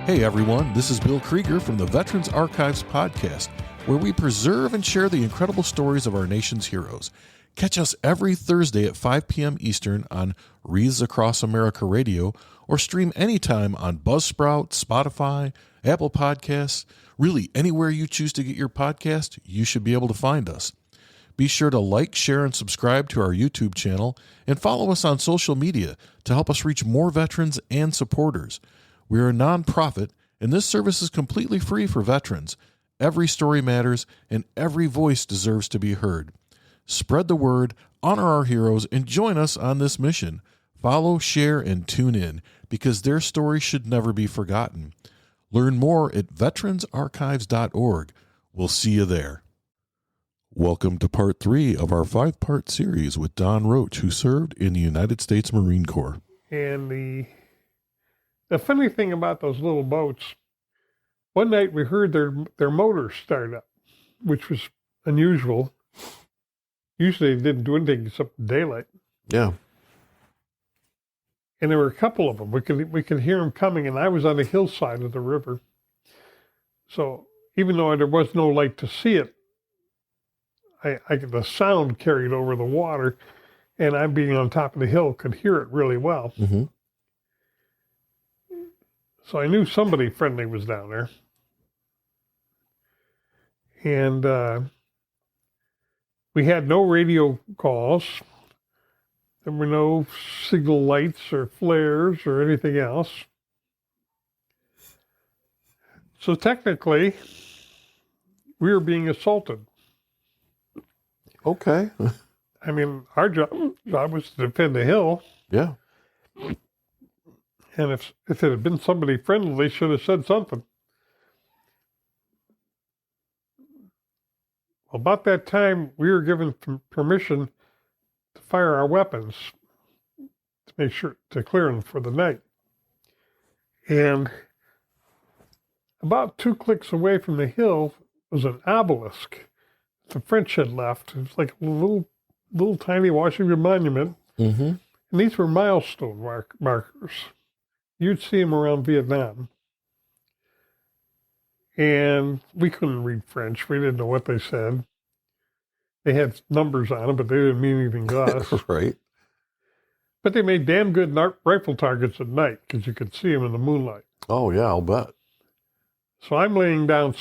Hey everyone, this is Bill Krieger from the Veterans Archives podcast, where we preserve and share the incredible stories of our nation's heroes. Catch us every Thursday at 5 p.m. Eastern on Wreaths Across America Radio, or stream anytime on Buzzsprout, Spotify, Apple Podcasts. Really, anywhere you choose to get your podcast, you should be able to find us. Be sure to like, share, and subscribe to our YouTube channel, and follow us on social media to help us reach more veterans and supporters. We are a nonprofit, and this service is completely free for veterans. Every story matters, and every voice deserves to be heard. Spread the word, honor our heroes, and join us on this mission. Follow, share, and tune in, because their story should never be forgotten. Learn more at veteransarchives.org. We'll see you there. Welcome to part 3 of our 5-part series with Don Roach, who served in the United States Marine Corps. And the funny thing about those little boats, one night we heard their motors start up, which was unusual. Usually they didn't do anything except daylight. Yeah. And there were a couple of them. We could hear them coming, and I was on the hillside of the river. So even though there was no light to see it, the sound carried over the water, and I, being on top of the hill, could hear it really well. Mm-hmm. So I knew somebody friendly was down there. And we had no radio calls. There were no signal lights or flares or anything else. So technically, we were being assaulted. Okay. I mean, our job was to defend the hill. Yeah. And if it had been somebody friendly, they should have said something. Well, about that time, we were given permission to fire our weapons to make sure to clear them for the night. And about 2 clicks away from the hill was an obelisk the French had left. It was like a little tiny Washington monument. Mm-hmm. And these were milestone markers. You'd see them around Vietnam. And we couldn't read French. We didn't know what they said. They had numbers on them, but they didn't mean anything to us. Right. But they made damn good rifle targets at night because you could see them in the moonlight. Oh, yeah, I'll bet. So I'm laying down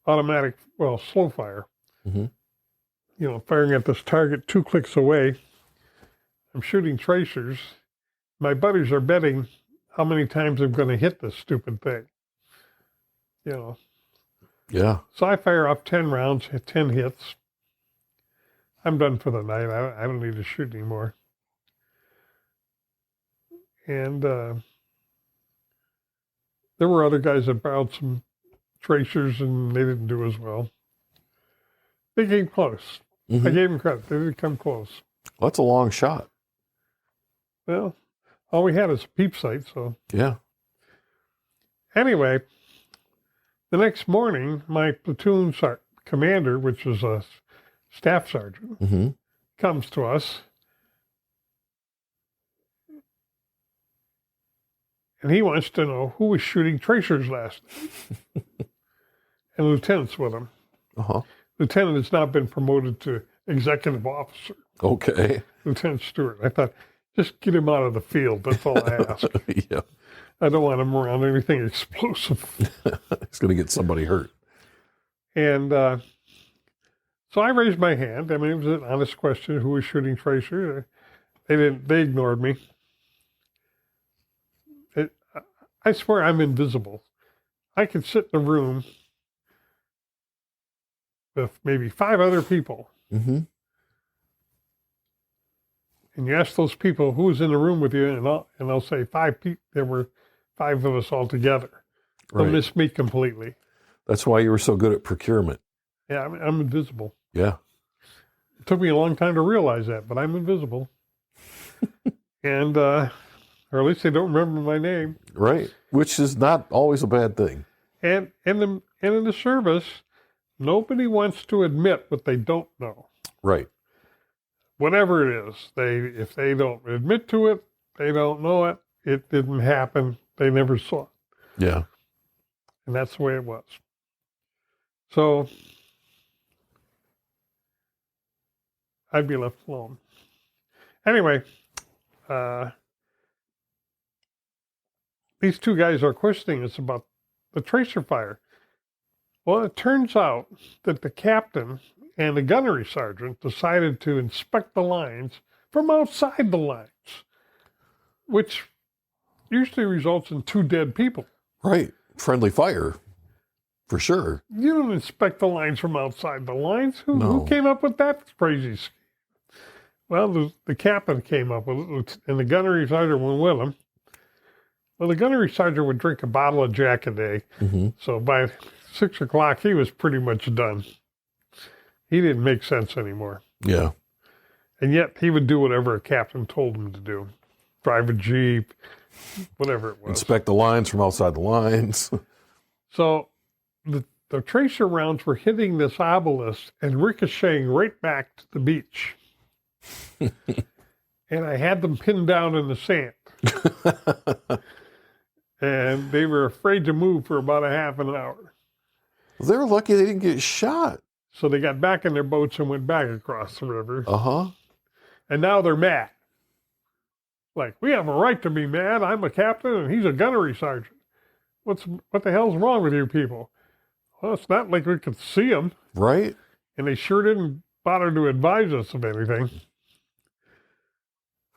automatic, slow fire. Mm-hmm. Firing at this target 2 clicks away. I'm shooting tracers. My buddies are betting how many times I'm going to hit this stupid thing. Yeah. So I fire off 10 rounds, 10 hits. I'm done for the night. I don't need to shoot anymore. And there were other guys that borrowed some tracers, and they didn't do as well. They came close. Mm-hmm. I gave them credit. They didn't come close. Well, that's a long shot. Well, all we had is a peep sight, so. Yeah. Anyway, the next morning, my platoon commander, which was a staff sergeant, Mm-hmm. comes to us. And he wants to know who was shooting tracers last night. And lieutenant's with him. Uh-huh. Lieutenant has now been promoted to executive officer. Okay. Lieutenant Stewart. I thought, just get him out of the field. That's all I ask. Yeah. I don't want him around anything explosive. He's going to get somebody hurt. And so I raised my hand. I mean, it was an honest question, who was shooting tracers. They ignored me. I swear I'm invisible. I could sit in a room with maybe 5 other people. Mm-hmm. And you ask those people who was in the room with you, and they'll say 5 people. There were 5 of us all together. They'll miss me completely. That's why you were so good at procurement. Yeah, I'm invisible. Yeah. It took me a long time to realize that, but I'm invisible. And, or at least they don't remember my name. Right. Which is not always a bad thing. And in the service, nobody wants to admit what they don't know. Right. Whatever it is, if they don't admit to it, they don't know it. It didn't happen. They never saw it. Yeah. And that's the way it was. So I'd be left alone. Anyway, these two guys are questioning us about the tracer fire. Well, it turns out that the captain and the gunnery sergeant decided to inspect the lines from outside the lines, which usually results in 2 dead people. Right. Friendly fire, for sure. You don't inspect the lines from outside the lines. Who No. came up with that crazy scheme? Well, the captain came up with it, and the gunnery sergeant went with him. Well, the gunnery sergeant would drink a bottle of Jack a day. Mm-hmm. So by 6 o'clock, he was pretty much done. He didn't make sense anymore. Yeah. And yet he would do whatever a captain told him to do. Drive a Jeep, whatever it was. Inspect the lines from outside the lines. So the tracer rounds were hitting this obelisk and ricocheting right back to the beach. And I had them pinned down in the sand. And they were afraid to move for about a half an hour. They were lucky they didn't get shot. So they got back in their boats and went back across the river. Uh-huh. And now they're mad. Like, we have a right to be mad. I'm a captain and he's a gunnery sergeant. What the hell's wrong with you people? Well, it's not like we could see them. Right? And they sure didn't bother to advise us of anything.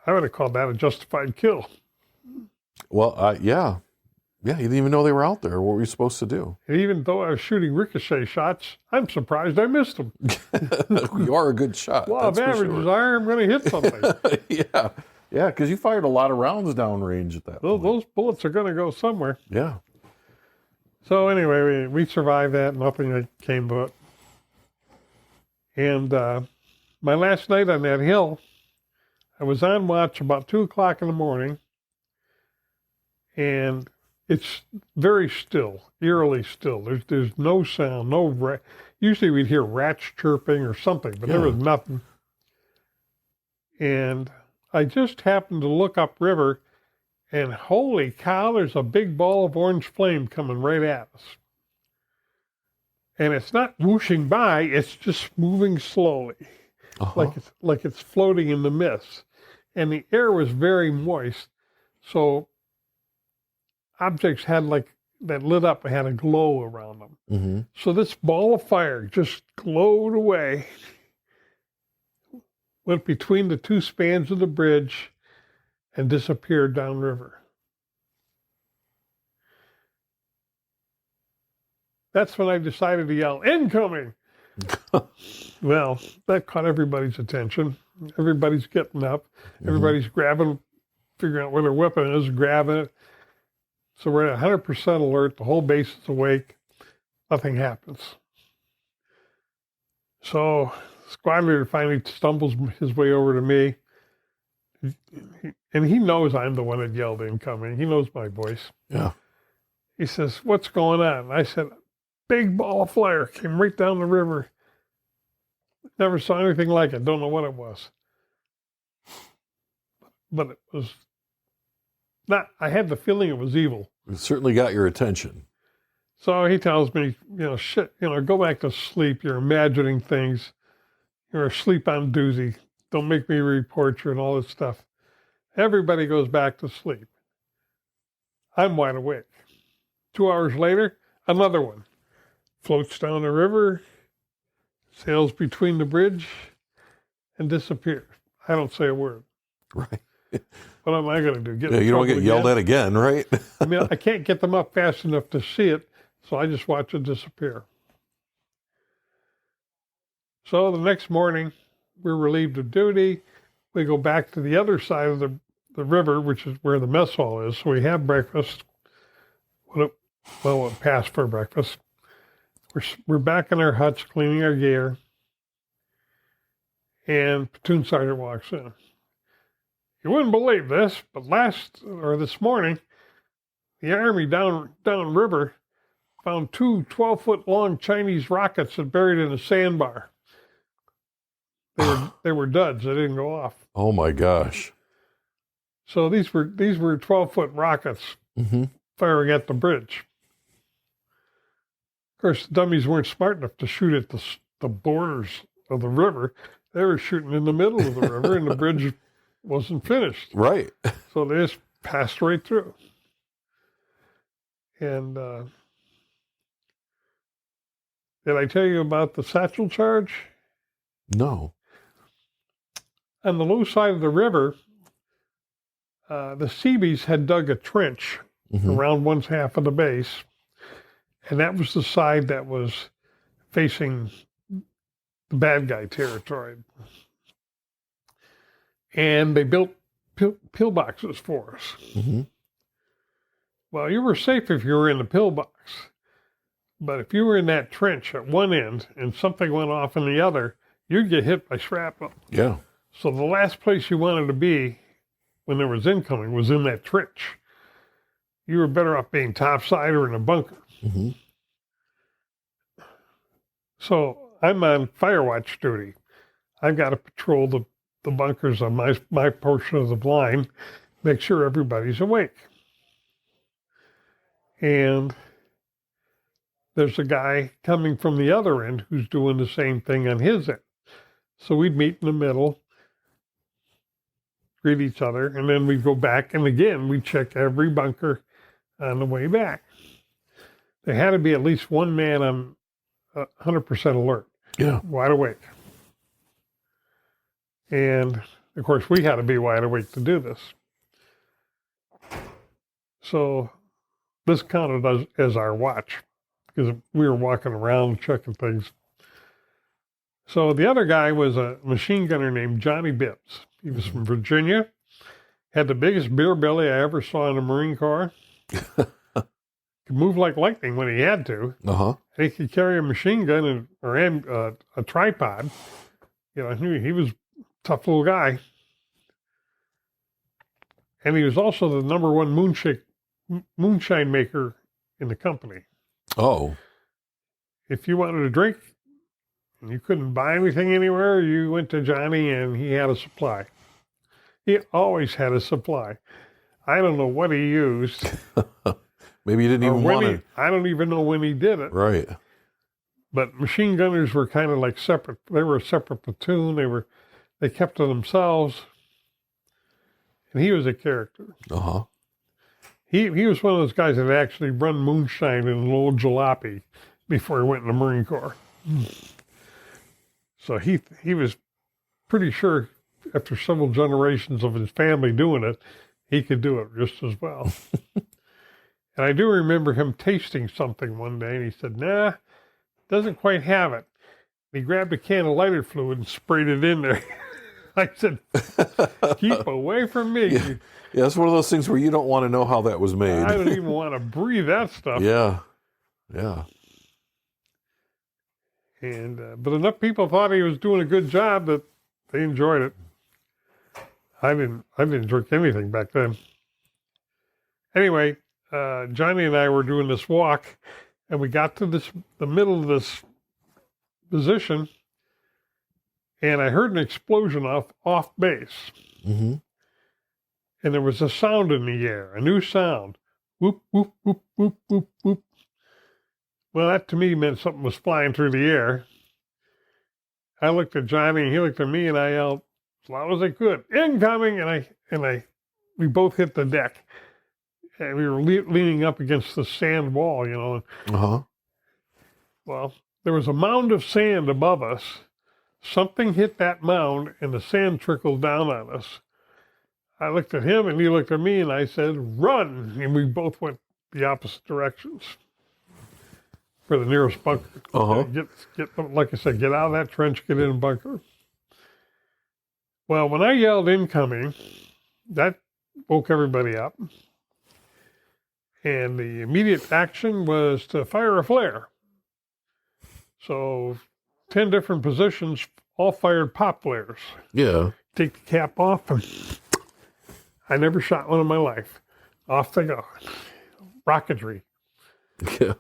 I would have called that a justified kill. Well, yeah. Yeah, you didn't even know they were out there. What were you supposed to do? And even though I was shooting ricochet shots, I'm surprised I missed them. You are a good shot. Law of averages are, I'm going to hit something. Yeah. Yeah, because you fired a lot of rounds downrange at that point. Those bullets are going to go somewhere. Yeah. So anyway, we survived that. Nothing came of it. And my last night on that hill, I was on watch about 2 o'clock in the morning. And it's very still, eerily still. There's no sound, no usually we'd hear rats chirping or something, but there was nothing. And I just happened to look upriver, and holy cow, there's a big ball of orange flame coming right at us. And it's not whooshing by, it's just moving slowly, like it's floating in the mist. And the air was very moist, so objects had that lit up, had a glow around them. Mm-hmm. So this ball of fire just glowed away, went between the 2 spans of the bridge, and disappeared downriver. That's when I decided to yell, "Incoming!" Well, that caught everybody's attention. Everybody's getting up. Everybody's grabbing, figuring out where their weapon is, grabbing it. So we're at 100% alert. The whole base is awake. Nothing happens. So squad leader finally stumbles his way over to me. And he knows I'm the one that yelled incoming. He knows my voice. Yeah. He says, "What's going on?" I said, "Big ball of fire came right down the river. Never saw anything like it. Don't know what it was. But it was not, I had the feeling it was evil." It certainly got your attention. So he tells me, "Shit, go back to sleep. You're imagining things. You're asleep on doozy. Don't make me report you," and all this stuff. Everybody goes back to sleep. I'm wide awake. 2 hours later, another one floats down the river, sails between the bridge, and disappears. I don't say a word. Right. What am I going to do? You don't get yelled at again, right? I mean, I can't get them up fast enough to see it, so I just watch it disappear. So the next morning, we're relieved of duty. We go back to the other side of the river, which is where the mess hall is. So we have breakfast. We'll pass for breakfast. We're back in our huts, cleaning our gear. And platoon sergeant walks in. "You wouldn't believe this, but this morning, the Army down river found 2 12-foot long Chinese rockets that buried in a sandbar. They were duds. They didn't go off. Oh my gosh. So these were 12-foot rockets. Mm-hmm. firing at the bridge. Of course, the dummies weren't smart enough to shoot at the borders of the river. They were shooting in the middle of the river, and the bridge wasn't finished. Right. So they just passed right through. And did I tell you about the satchel charge? No. On the low side of the river, the Seabees had dug a trench around one half of the base, and that was the side that was facing the bad guy territory. And they built pillboxes for us. Mm-hmm. Well, you were safe if you were in the pillbox, but if you were in that trench at one end and something went off in the other, you'd get hit by shrapnel. Yeah. So the last place you wanted to be when there was incoming was in that trench. You were better off being topside or in a bunker. Mm-hmm. So I'm on fire watch duty. I've got to patrol the bunkers on my portion of the line, make sure everybody's awake. And there's a guy coming from the other end who's doing the same thing on his end. So we'd meet in the middle, greet each other, and then we'd go back, and again, we'd check every bunker on the way back. There had to be at least one man on 100% alert. Yeah. Wide awake. And, of course, we had to be wide awake to do this. So this counted as our watch because we were walking around checking things. So the other guy was a machine gunner named Johnny Bibbs. He was from Virginia, had the biggest beer belly I ever saw in the Marine Corps. Could move like lightning when he had to. Uh-huh. He could carry a machine gun or a tripod. You know, he was a tough little guy. And he was also the number one moonshine maker in the company. Oh. If you wanted a drink and you couldn't buy anything anywhere, you went to Johnny and he had a supply. He always had a supply. I don't know what he used. Maybe you didn't even want it. I don't even know when he did it. Right. But machine gunners were kind of like separate. They were a separate platoon. They kept to themselves. And he was a character. Uh-huh. He was one of those guys that actually run moonshine in an old jalopy before he went in the Marine Corps. So he was pretty sure after several generations of his family doing it, he could do it just as well. And I do remember him tasting something one day, and he said, "Nah, doesn't quite have it." And he grabbed a can of lighter fluid and sprayed it in there. I said, "Keep away from me." Yeah. Yeah, it's one of those things where you don't want to know how that was made. I don't even want to breathe that stuff. Yeah. Yeah. And but enough people thought he was doing a good job that they enjoyed it. I didn't drink anything back then. Anyway, Johnny and I were doing this walk, and we got to the middle of this position, and I heard an explosion off base. Mm-hmm. And there was a sound in the air, a new sound. Whoop, whoop, whoop, whoop, whoop, whoop. Well, that to me meant something was flying through the air. I looked at Johnny, and he looked at me, and I yelled as loud as I could, "Incoming!" And we both hit the deck. And we were leaning up against the sand wall, you know. Uh-huh. Well, there was a mound of sand above us. Something hit that mound, and the sand trickled down on us. I looked at him, and he looked at me, and I said, "Run!" And we both went the opposite directions for the nearest bunker. Uh-huh. Get, like I said, get out of that trench, get in a bunker. Well, when I yelled incoming, that woke everybody up. And the immediate action was to fire a flare. So 10 different positions, all fired pop flares. Yeah. Take the cap off, and I never shot one in my life. Off they go. Rocketry. Yeah.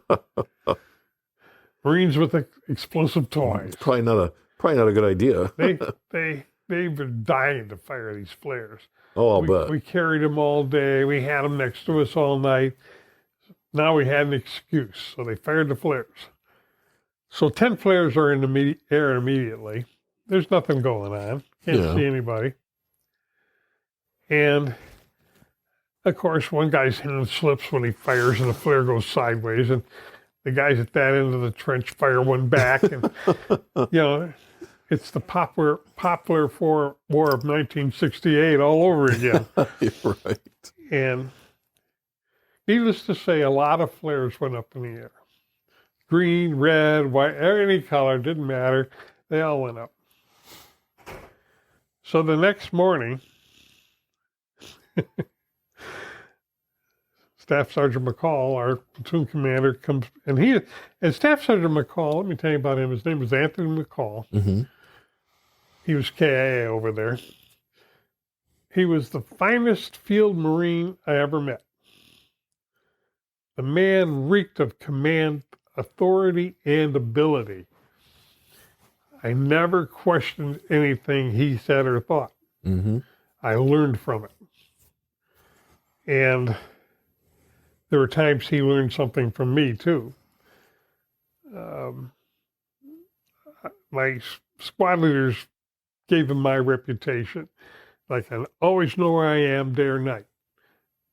Marines with explosive toys. Probably not a good idea. they were dying to fire these flares. Oh, I'll bet. We carried them all day. We had them next to us all night. now we had an excuse. So they fired the flares. So 10 flares are in the air immediately. There's nothing going on. Can't see anybody. And of course, one guy's hand slips when he fires and the flare goes sideways. And the guys at that end of the trench fire one back. And, it's the popular War of 1968 all over again. Right. And needless to say, a lot of flares went up in the air. Green, red, white, any color, didn't matter. They all went up. So the next morning, Staff Sergeant McCall, our platoon commander, comes, and Staff Sergeant McCall, let me tell you about him. His name was Anthony McCall. Mm-hmm. He was KIA over there. He was the finest field Marine I ever met. The man reeked of command, authority, and ability. I never questioned anything he said or thought. Mm-hmm. I learned from it. And there were times he learned something from me, too. My squad leaders gave him my reputation. Like, I always know where I am day or night.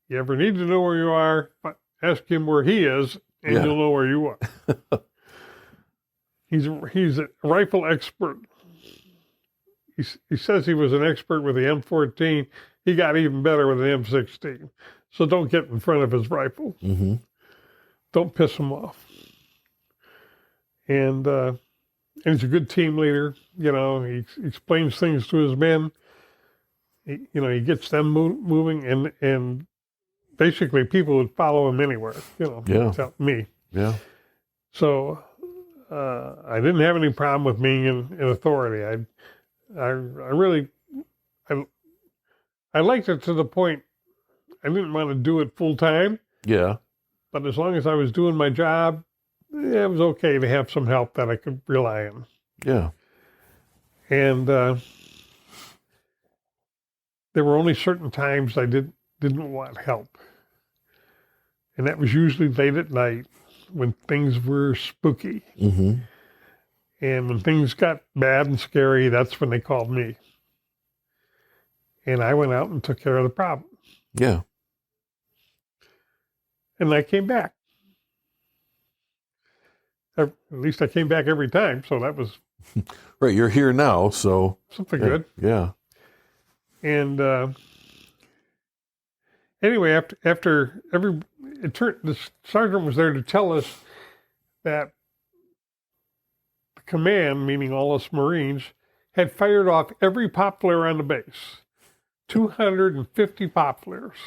You ever need to know where you are, ask him where he is, and you'll know where you are. He's a rifle expert. He says he was an expert with the M14. He got even better with the M16. So don't get in front of his rifle. Mm-hmm. Don't piss him off. And he's a good team leader. He explains things to his men. He gets them moving, and basically people would follow him anywhere. Except me. Yeah. So I didn't have any problem with being in authority. I liked it to the point I didn't want to do it full time. Yeah. But as long as I was doing my job, it was okay to have some help that I could rely on. Yeah. And there were only certain times I didn't want help. And that was usually late at night when things were spooky. Mm-hmm. And when things got bad and scary, that's when they called me. And I went out and took care of the problem. Yeah. And I came back. At least I came back every time, so that was... Right, you're here now, so... Something good. Yeah. And anyway, after the sergeant was there to tell us that the command, meaning all us Marines, had fired off every pop flare on the base. 250 pop flares.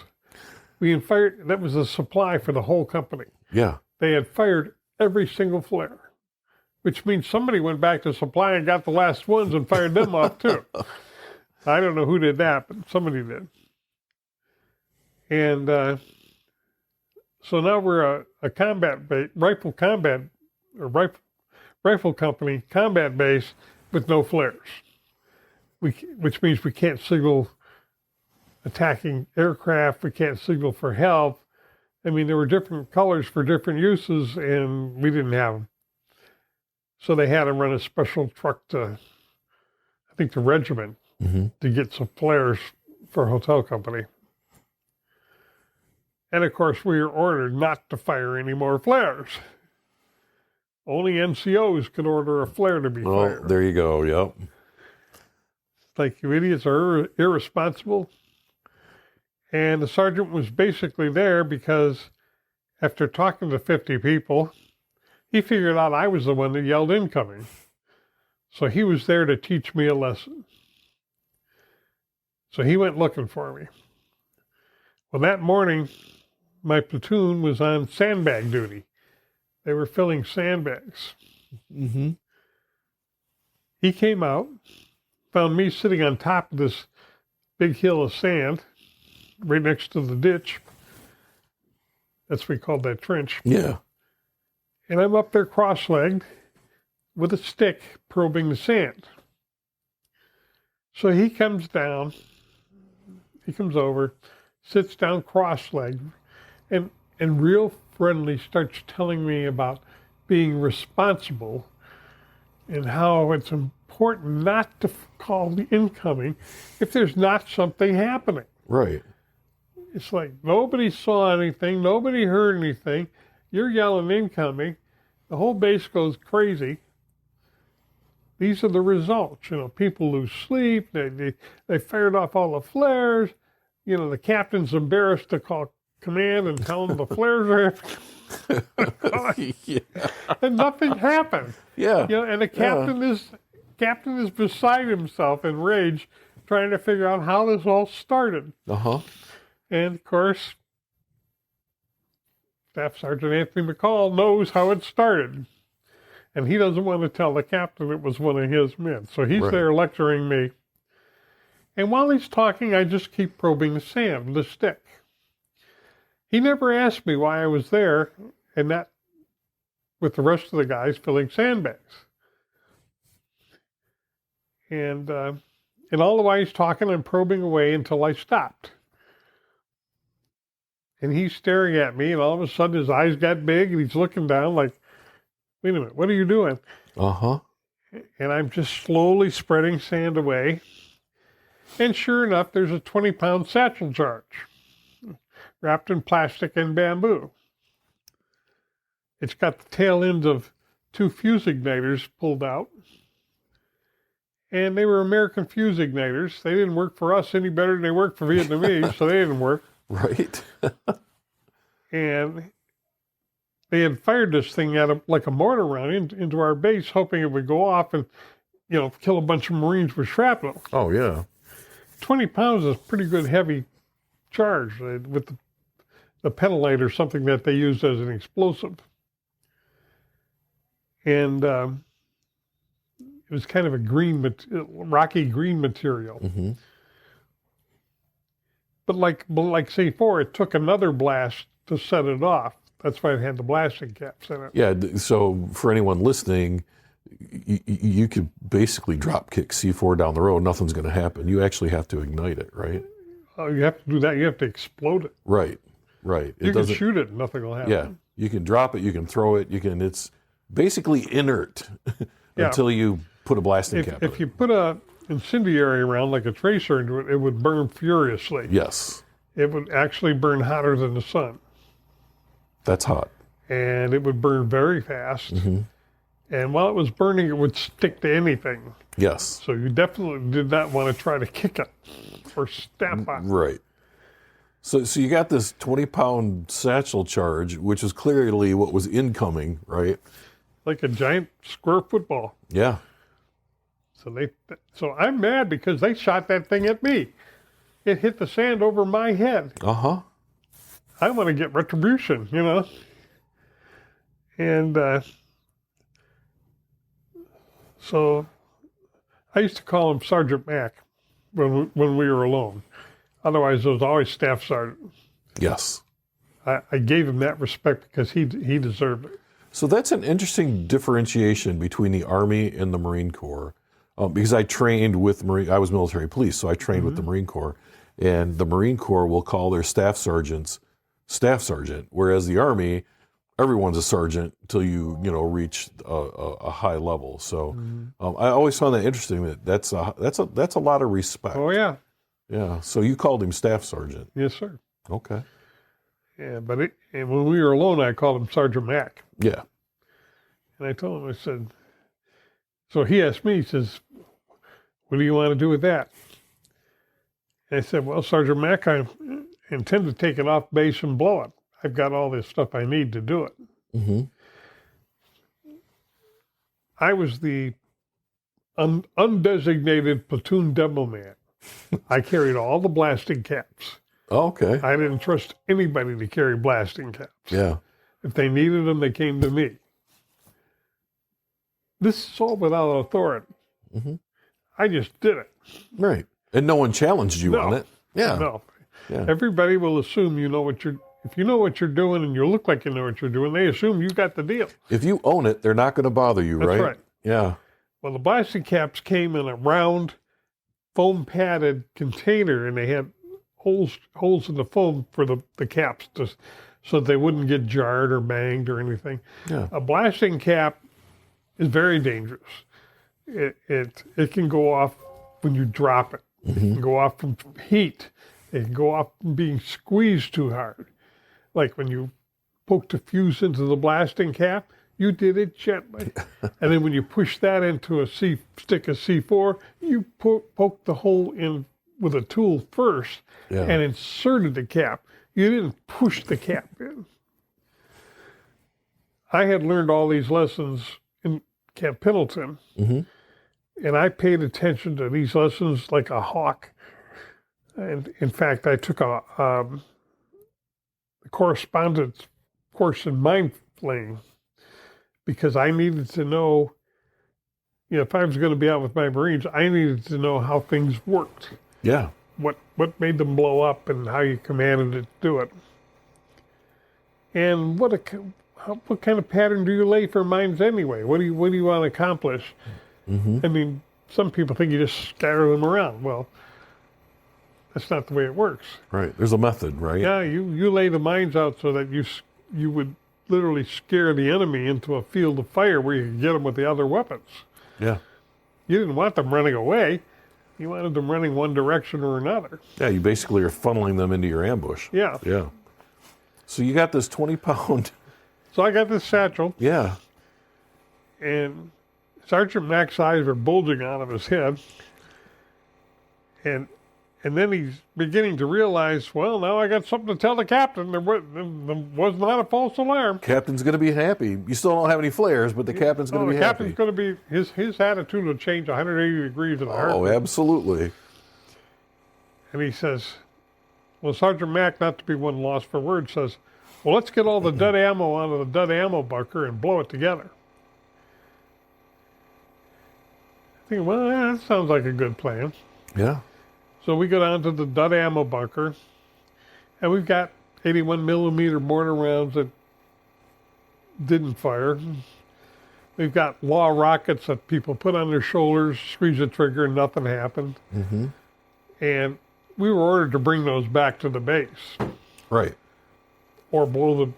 We had fired, that was the supply for the whole company. Yeah. They had fired every single flare, which means somebody went back to supply and got the last ones and fired them off too. I don't know who did that, but somebody did. And so now we're a rifle company combat base with no flares, which means we can't signal attacking aircraft. We can't signal for help. I mean, there were different colors for different uses, and we didn't have them. So they had to run a special truck to, I think, the regiment to get some flares for a hotel company. And of course, we were ordered not to fire any more flares. Only NCOs could order a flare to be fired. Well, there you go, yep. Like, you idiots are irresponsible. And the sergeant was basically there because after talking to 50 people, he figured out I was the one that yelled incoming. So he was there to teach me a lesson. So he went looking for me. Well, that morning, my platoon was on sandbag duty. They were filling sandbags. Mm-hmm. He came out, found me sitting on top of this big hill of sand, right next to the ditch. That's what we called that trench. Yeah. And I'm up there cross-legged with a stick probing the sand. So he comes over, sits down cross-legged, and real friend, and he starts telling me about being responsible and how it's important not to call the incoming if there's not something happening. Right. It's like nobody saw anything, nobody heard anything. You're yelling incoming. The whole base goes crazy. These are the results. People lose sleep. They fired off all the flares. The captain's embarrassed to call command and tell them the flares are Yeah. and nothing happened. Yeah. And the captain is beside himself in rage, trying to figure out how this all started. Uh-huh. And of course, Staff Sergeant Anthony McCall knows how it started. And he doesn't want to tell the captain it was one of his men. So he's there lecturing me. And while he's talking, I just keep probing the sand with a stick. He never asked me why I was there and not with the rest of the guys filling sandbags. And all the while he's talking, I'm probing away until I stopped. And he's staring at me, and all of a sudden his eyes got big, and he's looking down like, wait a minute, what are you doing? Uh-huh. And I'm just slowly spreading sand away. And sure enough, there's a 20-pound satchel charge wrapped in plastic and bamboo. It's got the tail ends of 2 fuse igniters pulled out. And they were American fuse igniters. They didn't work for us any better than they worked for Vietnamese, so they didn't work. Right. And they had fired this thing like a mortar round into our base, hoping it would go off and, kill a bunch of Marines with shrapnel. Oh, yeah. 20 pounds is a pretty good heavy charge with the penalite or something that they use as an explosive. And it was kind of a rocky green material. Mm-hmm. But like C4, it took another blast to set it off. That's why it had the blasting caps in it. Yeah, so for anyone listening, you could basically drop kick C4 down the road. Nothing's going to happen. You actually have to ignite it, right? Oh, you have to do that. You have to explode it. Right. You can shoot it, nothing will happen. Yeah, you can drop it, you can throw it, it's basically inert until you put a blasting cap in it. If you put a incendiary round like a tracer into it, it would burn furiously. Yes. It would actually burn hotter than the sun. That's hot. And it would burn very fast. Mm-hmm. And while it was burning, it would stick to anything. Yes. So you definitely did not want to try to kick it or stamp on it. Right. So you got this 20-pound satchel charge, which is clearly what was incoming, right? Like a giant square football. Yeah. So I'm mad because they shot that thing at me. It hit the sand over my head. Uh-huh. I want to get retribution, And so I used to call him Sergeant Mac when we were alone. Otherwise, it was always Staff Sergeant. Yes. I gave him that respect because he deserved it. So that's an interesting differentiation between the Army and the Marine Corps. Because I trained with I was military police, so I trained with the Marine Corps. And the Marine Corps will call their staff sergeants Staff Sergeant, whereas the Army, everyone's a sergeant until you reach a high level. So I always found that interesting. That's a lot of respect. Oh yeah. Yeah. So you called him Staff Sergeant. Yes, sir. Okay. Yeah, and when we were alone, I called him Sergeant Mac. Yeah. And I told him, I said, so he asked me, he says, what do you want to do with that? And I said, well, Sergeant Mac, I intend to take it off base and blow it. I've got all this stuff I need to do it. Mm-hmm. I was the undesignated platoon demo man. I carried all the blasting caps. Oh, okay. I didn't trust anybody to carry blasting caps. Yeah. If they needed them, they came to me. This is all without authority. Mm-hmm. I just did it. Right. And no one challenged you on it. Yeah. No. Yeah. Everybody will assume if you know what you're doing and you look like you know what you're doing, they assume you got the deal. If you own it, they're not going to bother you, That's right? Yeah. Well, the blasting caps came in a round, foam padded container, and they had holes in the foam for the caps so they wouldn't get jarred or banged or anything. Yeah. A blasting cap is very dangerous. It can go off when you drop it. It can go off from heat. It can go off from being squeezed too hard. Like when you poked a fuse into the blasting cap, you did it gently. And then when you push that into a stick of C4, you poked the hole in with a tool first and inserted the cap. You didn't push the cap in. I had learned all these lessons in Camp Pendleton, and I paid attention to these lessons like a hawk. And in fact, I took a correspondence course in mind flaying because I needed to know, if I was going to be out with my Marines, I needed to know how things worked. Yeah. What made them blow up and how you commanded it to do it. And what kind of pattern do you lay for mines anyway? What do you want to accomplish? I mean, some people think you just scatter them around. Well, that's not the way it works. Right. There's a method, right? Yeah, you lay the mines out so that you would literally scare the enemy into a field of fire where you could get them with the other weapons. Yeah. You didn't want them running away. You wanted them running one direction or another. Yeah, you basically are funneling them into your ambush. Yeah. Yeah. So you got this 20-pound. So I got this satchel. Yeah. And Sergeant Mac's eyes were bulging out of his head. And then he's beginning to realize, well, now I got something to tell the captain. There was not a false alarm. Captain's going to be happy. You still don't have any flares, but the captain's going to be happy. The captain's going to be, his attitude will change 180 degrees in a heartbeat. Oh, absolutely. And he says, well, Sergeant Mac, not to be one lost for words, says, well, let's get all the dud ammo out of the dud ammo bunker and blow it together. I think, well, that sounds like a good plan. Yeah. So we go down to the dud ammo bunker, and we've got 81 millimeter mortar rounds that didn't fire. We've got law rockets that people put on their shoulders, squeeze the trigger, and nothing happened. And we were ordered to bring those back to the base. Right. Or blow them,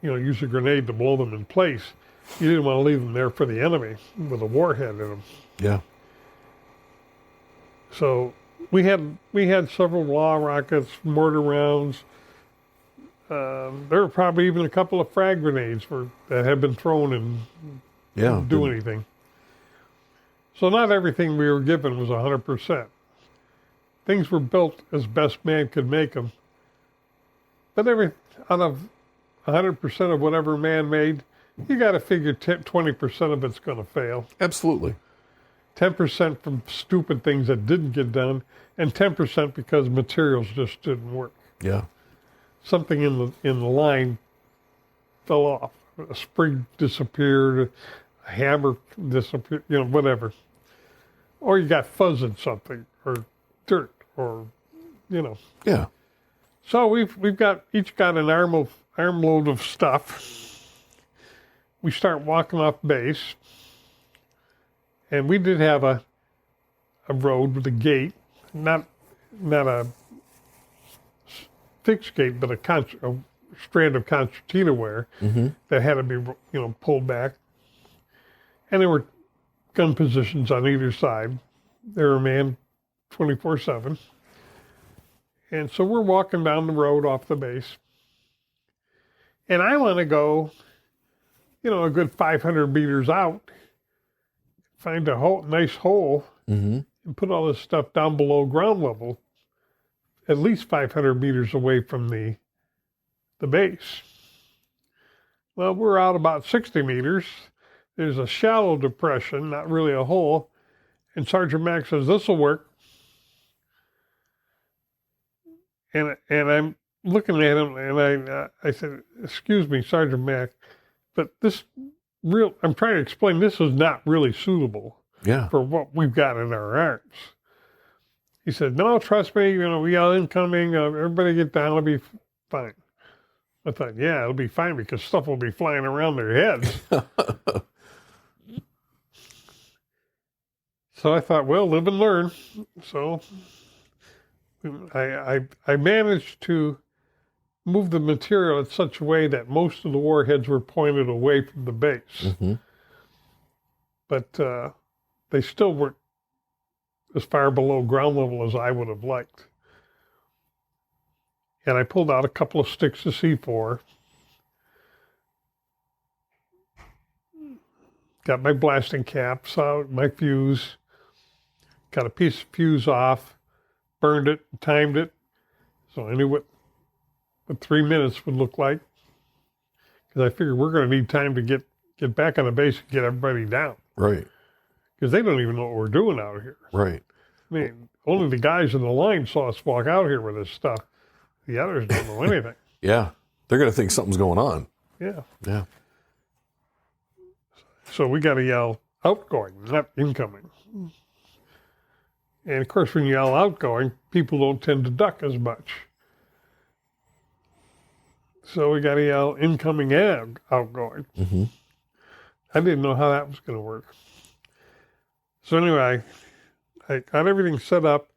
use a grenade to blow them in place. You didn't want to leave them there for the enemy with a warhead in them. Yeah. So we had several law rockets, mortar rounds. There were probably even a couple of frag grenades that had been thrown and didn't do anything. So not everything we were given was 100%. Things were built as best man could make them. But out of 100% of whatever man made, you got to figure 20% of it's going to fail. Absolutely. 10% from stupid things that didn't get done, and 10% because materials just didn't work. Yeah. Something in the line fell off. A spring disappeared, a hammer disappeared, whatever. Or you got fuzz in something, or dirt, or Yeah. So we've each got an armload of stuff. We start walking off base. And we did have a road with a gate, not a fixed gate, but a strand of concertina wire that had to be, pulled back. And there were gun positions on either side. They were manned 24/7. And so we're walking down the road off the base. And I want to go, a good 500 meters out, find a nice hole, and put all this stuff down below ground level, at least 500 meters away from the base. Well, we're out about 60 meters. There's a shallow depression, not really a hole. And Sergeant Mac says, this will work. And I'm looking at him, and I said, excuse me, Sergeant Mac, but I'm trying to explain, this is not really suitable for what we've got in our arms. He said, no, trust me, we got incoming, everybody get down, it'll be fine. I thought, yeah, it'll be fine because stuff will be flying around their heads. So I thought, well, live and learn. So I managed to moved the material in such a way that most of the warheads were pointed away from the base. Mm-hmm. But they still weren't as far below ground level as I would have liked. And I pulled out a couple of sticks of C4, got my blasting caps out, my fuse, got a piece of fuse off, burned it, timed it, so I knew what 3 minutes would look like. Because I figured we're going to need time to get back on the base and get everybody down. Right. Because they don't even know what we're doing out here. Right. I mean, only the guys in the line saw us walk out here with this stuff. The others don't know anything. Yeah. They're going to think something's going on. Yeah. Yeah. So we got to yell outgoing, not incoming. And of course, when you yell outgoing, people don't tend to duck as much. So we got to yell incoming and outgoing. Mm-hmm. I didn't know how that was going to work. So anyway, I got everything set up.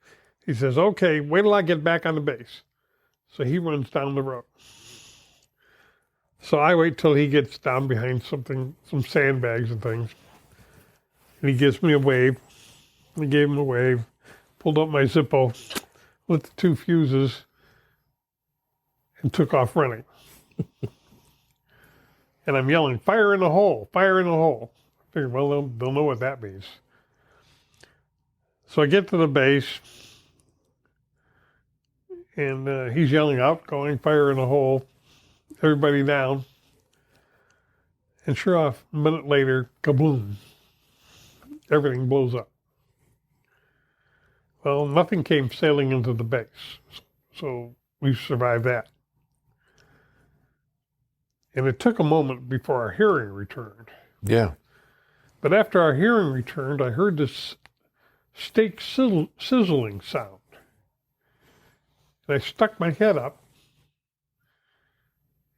He says, okay, wait till I get back on the base. So he runs down the road. So I wait till he gets down behind some sandbags and things. And he gives me a wave. I gave him a wave, pulled up my Zippo, lit the 2 fuses, and took off running. And I'm yelling, fire in the hole, fire in the hole. I figured, well, they'll know what that means. So I get to the base, and he's yelling outgoing, fire in the hole, everybody down. And sure enough, a minute later, kaboom, everything blows up. Well, nothing came sailing into the base, so we survived that. And it took a moment before our hearing returned. Yeah. But after our hearing returned, I heard this steak sizzling sound. And I stuck my head up.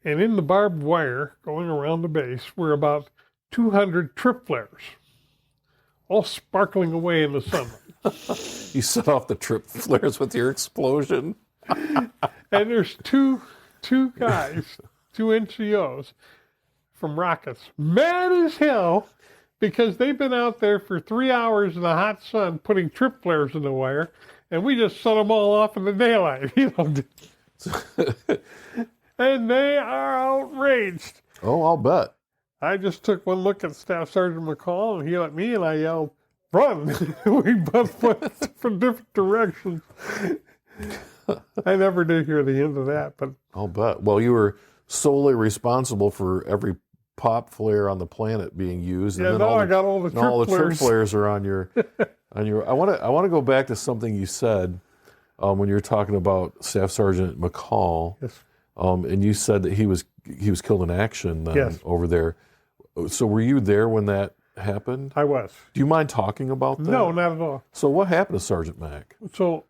And in the barbed wire going around the base were about 200 trip flares, all sparkling away in the sunlight. You set off the trip flares with your explosion. And there's two guys, 2 NCOs from Rockets, mad as hell because they've been out there for 3 hours in the hot sun putting trip flares in the wire, and we just set them all off in the daylight. And they are outraged. Oh, I'll bet. I just took one look at Staff Sergeant McCall, and he at me, and I yelled, run. We both went from different directions. I never did hear the end of that, but I'll bet. Well, you were solely responsible for every pop flare on the planet being used. Yeah, and now I got all the trip all the trip flares. flares are on your I want to go back to something you said when you were talking about Staff Sergeant McCall. Yes. And you said that he was killed in action then Yes. over there. So were you there when that happened? I was. Do you mind talking about that? No, not at all. So what happened to Sergeant Mack? So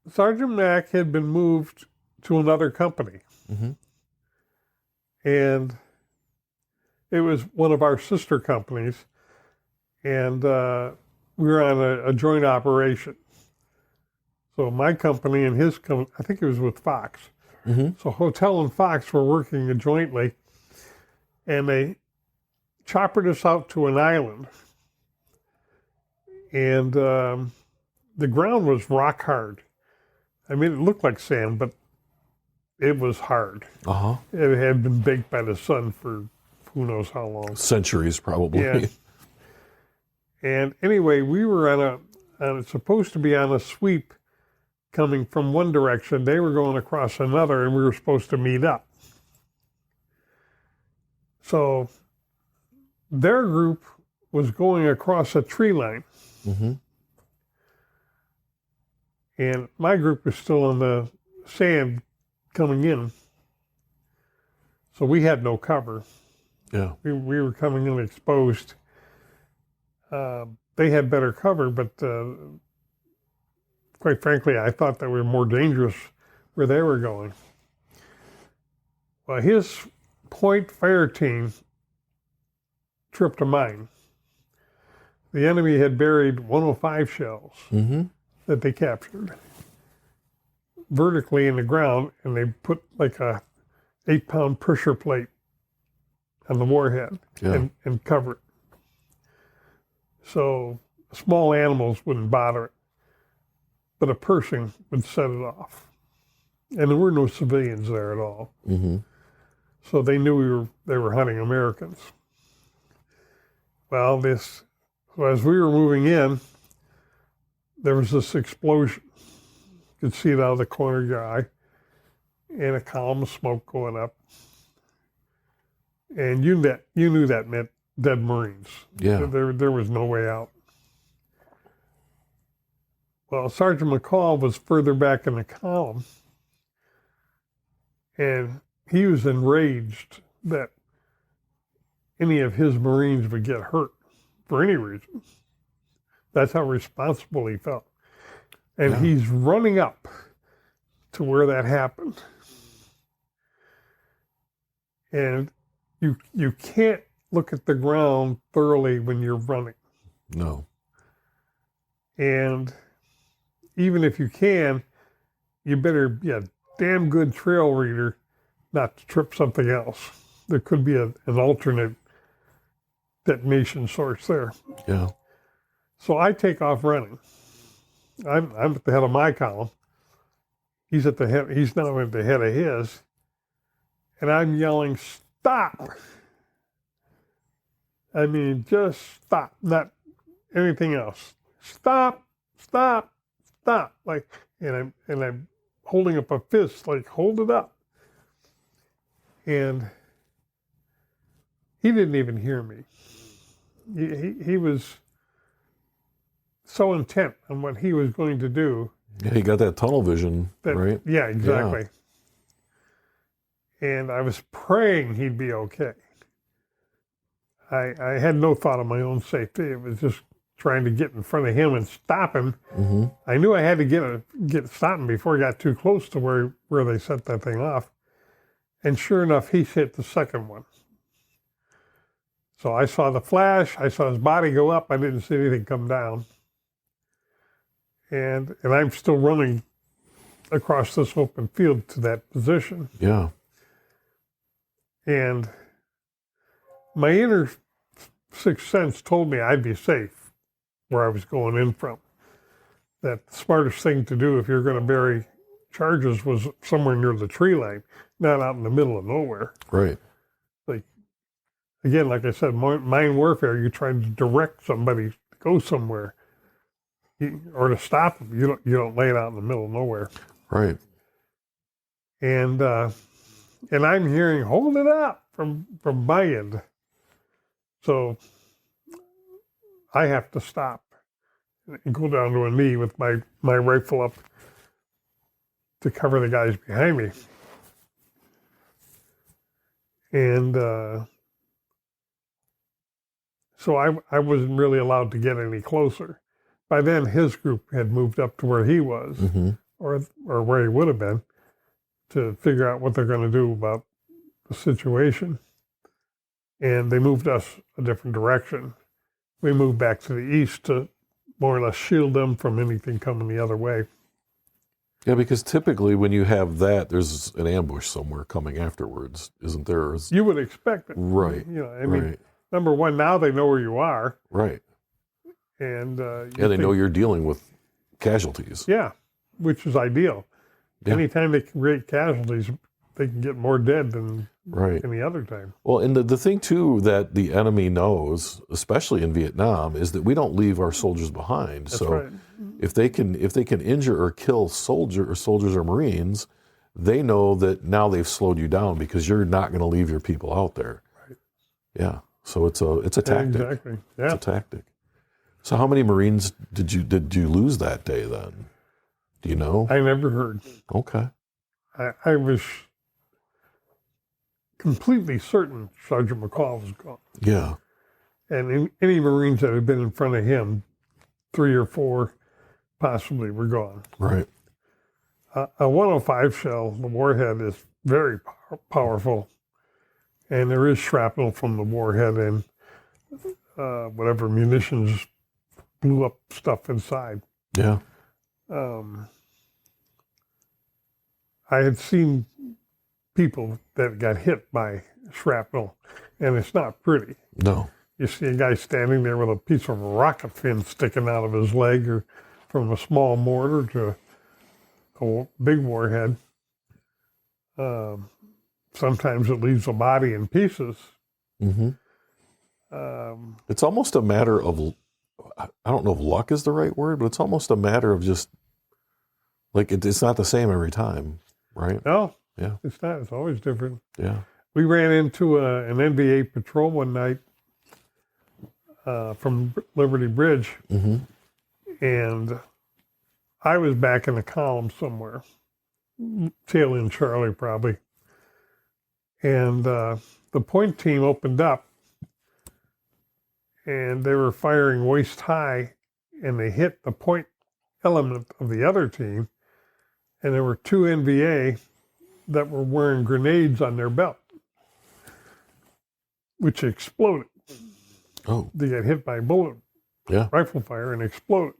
Sergeant Mack had been moved to another company. Mm-hmm. And it was one of our sister companies. And we were on a joint operation. So my company and his company, I think it was with Fox. Mm-hmm. So Hotel and Fox were working jointly. And they choppered us out to an island. And the ground was rock hard. I mean, it looked like sand, but it was hard. Uh-huh. It had been baked by the sun for who knows how long. Centuries, probably. Yeah. And anyway, we were supposed to be on a sweep coming from one direction. They were going across another, and we were supposed to meet up. So their group was going across a tree line. Mm-hmm. And my group was still on the sand coming in. So we had no cover. Yeah. We were coming in exposed. They had better cover, but quite frankly, I thought they were more dangerous where they were going. Well, his point fire team tripped a mine. The enemy had buried 105 shells Mm-hmm. that they captured. vertically in the ground, and they put like a 8-pound pressure plate on the warhead and cover it. So small animals wouldn't bother it, but a person would set it off. And there were no civilians there at all. Mm-hmm. So they knew they were hunting Americans. Well, so as we were moving in, there was this explosion. You could see it out of the corner of your eye, and a column of smoke going up. And you knew that meant dead Marines. Yeah. There was no way out. Well, Sergeant McCall was further back in the column, and he was enraged that any of his Marines would get hurt for any reason. That's how responsible he felt. And he's running up to where that happened. And you can't look at the ground thoroughly when you're running. No. And even if you can, you better be a damn good trail reader not to trip something else. There could be an alternate detonation source there. Yeah. So I take off running. I'm at the head of my column. He's at the head. He's now at the head of his, and I'm yelling, "Stop!" I mean, just stop, not anything else. Stop! Stop! Stop! Like, and I'm holding up a fist, like, hold it up. And he didn't even hear me. He was so intent on what he was going to do. Yeah, he got that tunnel vision, right? Yeah, exactly. Yeah. And I was praying he'd be okay. I had no thought of my own safety. It was just trying to get in front of him and stop him. Mm-hmm. I knew I had to stop him before he got too close to where they set that thing off. And sure enough, he hit the second one. So I saw the flash. I saw his body go up. I didn't see anything come down. And I'm still running across this open field to that position. Yeah. And my inner sixth sense told me I'd be safe where I was going in from. That the smartest thing to do if you're going to bury charges was somewhere near the tree line, not out in the middle of nowhere. Right. Like, again, like I said, mind warfare, you're trying to direct somebody to go somewhere. Or to stop them. You don't lay it out in the middle of nowhere. Right. And I'm hearing, hold it up from my end. So I have to stop and go down to a knee with my rifle up to cover the guys behind me. And so I wasn't really allowed to get any closer. By then, his group had moved up to where he was, mm-hmm. or where he would have been, to figure out what they're going to do about the situation. And they moved us a different direction. We moved back to the east to more or less shield them from anything coming the other way. Yeah, because typically when you have that, there's an ambush somewhere coming afterwards, isn't there? You would expect it. Right. I mean, number one, now they know where you are. Right. And they know you're dealing with casualties. Yeah, which is ideal. Yeah. Anytime they can create casualties, they can get more dead than any other time. Well, and the thing, too, that the enemy knows, especially in Vietnam, is that we don't leave our soldiers behind. That's so right. if they can injure or kill soldiers or Marines, they know that now they've slowed you down because you're not going to leave your people out there. Right. Yeah. So it's a tactic. Yeah, exactly. Yeah. It's a tactic. So how many Marines did you lose that day then? Do you know? I never heard. Okay. I was completely certain Sergeant McCall was gone. Yeah. And any Marines that had been in front of him, 3 or 4 possibly, were gone. Right. A 105 shell, the warhead, is very powerful. And there is shrapnel from the warhead and whatever munitions blew up stuff inside. Yeah. I had seen people that got hit by shrapnel, and it's not pretty. No. You see a guy standing there with a piece of rocket fin sticking out of his leg, or from a small mortar to a big warhead. Sometimes it leaves a body in pieces. Mm-hmm. It's almost a matter of, I don't know if luck is the right word, but it's almost a matter of just, like, it's not the same every time, right? No, Yeah. it's not. It's always different. Yeah. We ran into an NBA patrol one night from Liberty Bridge, Mm-hmm. and I was back in the column somewhere, tail end Charlie probably, and the point team opened up, and they were firing waist high, and they hit the point element of the other team, and there were two NVA that were wearing grenades on their belt, which exploded. Oh. They got hit by bullet, Yeah. rifle fire, and exploded.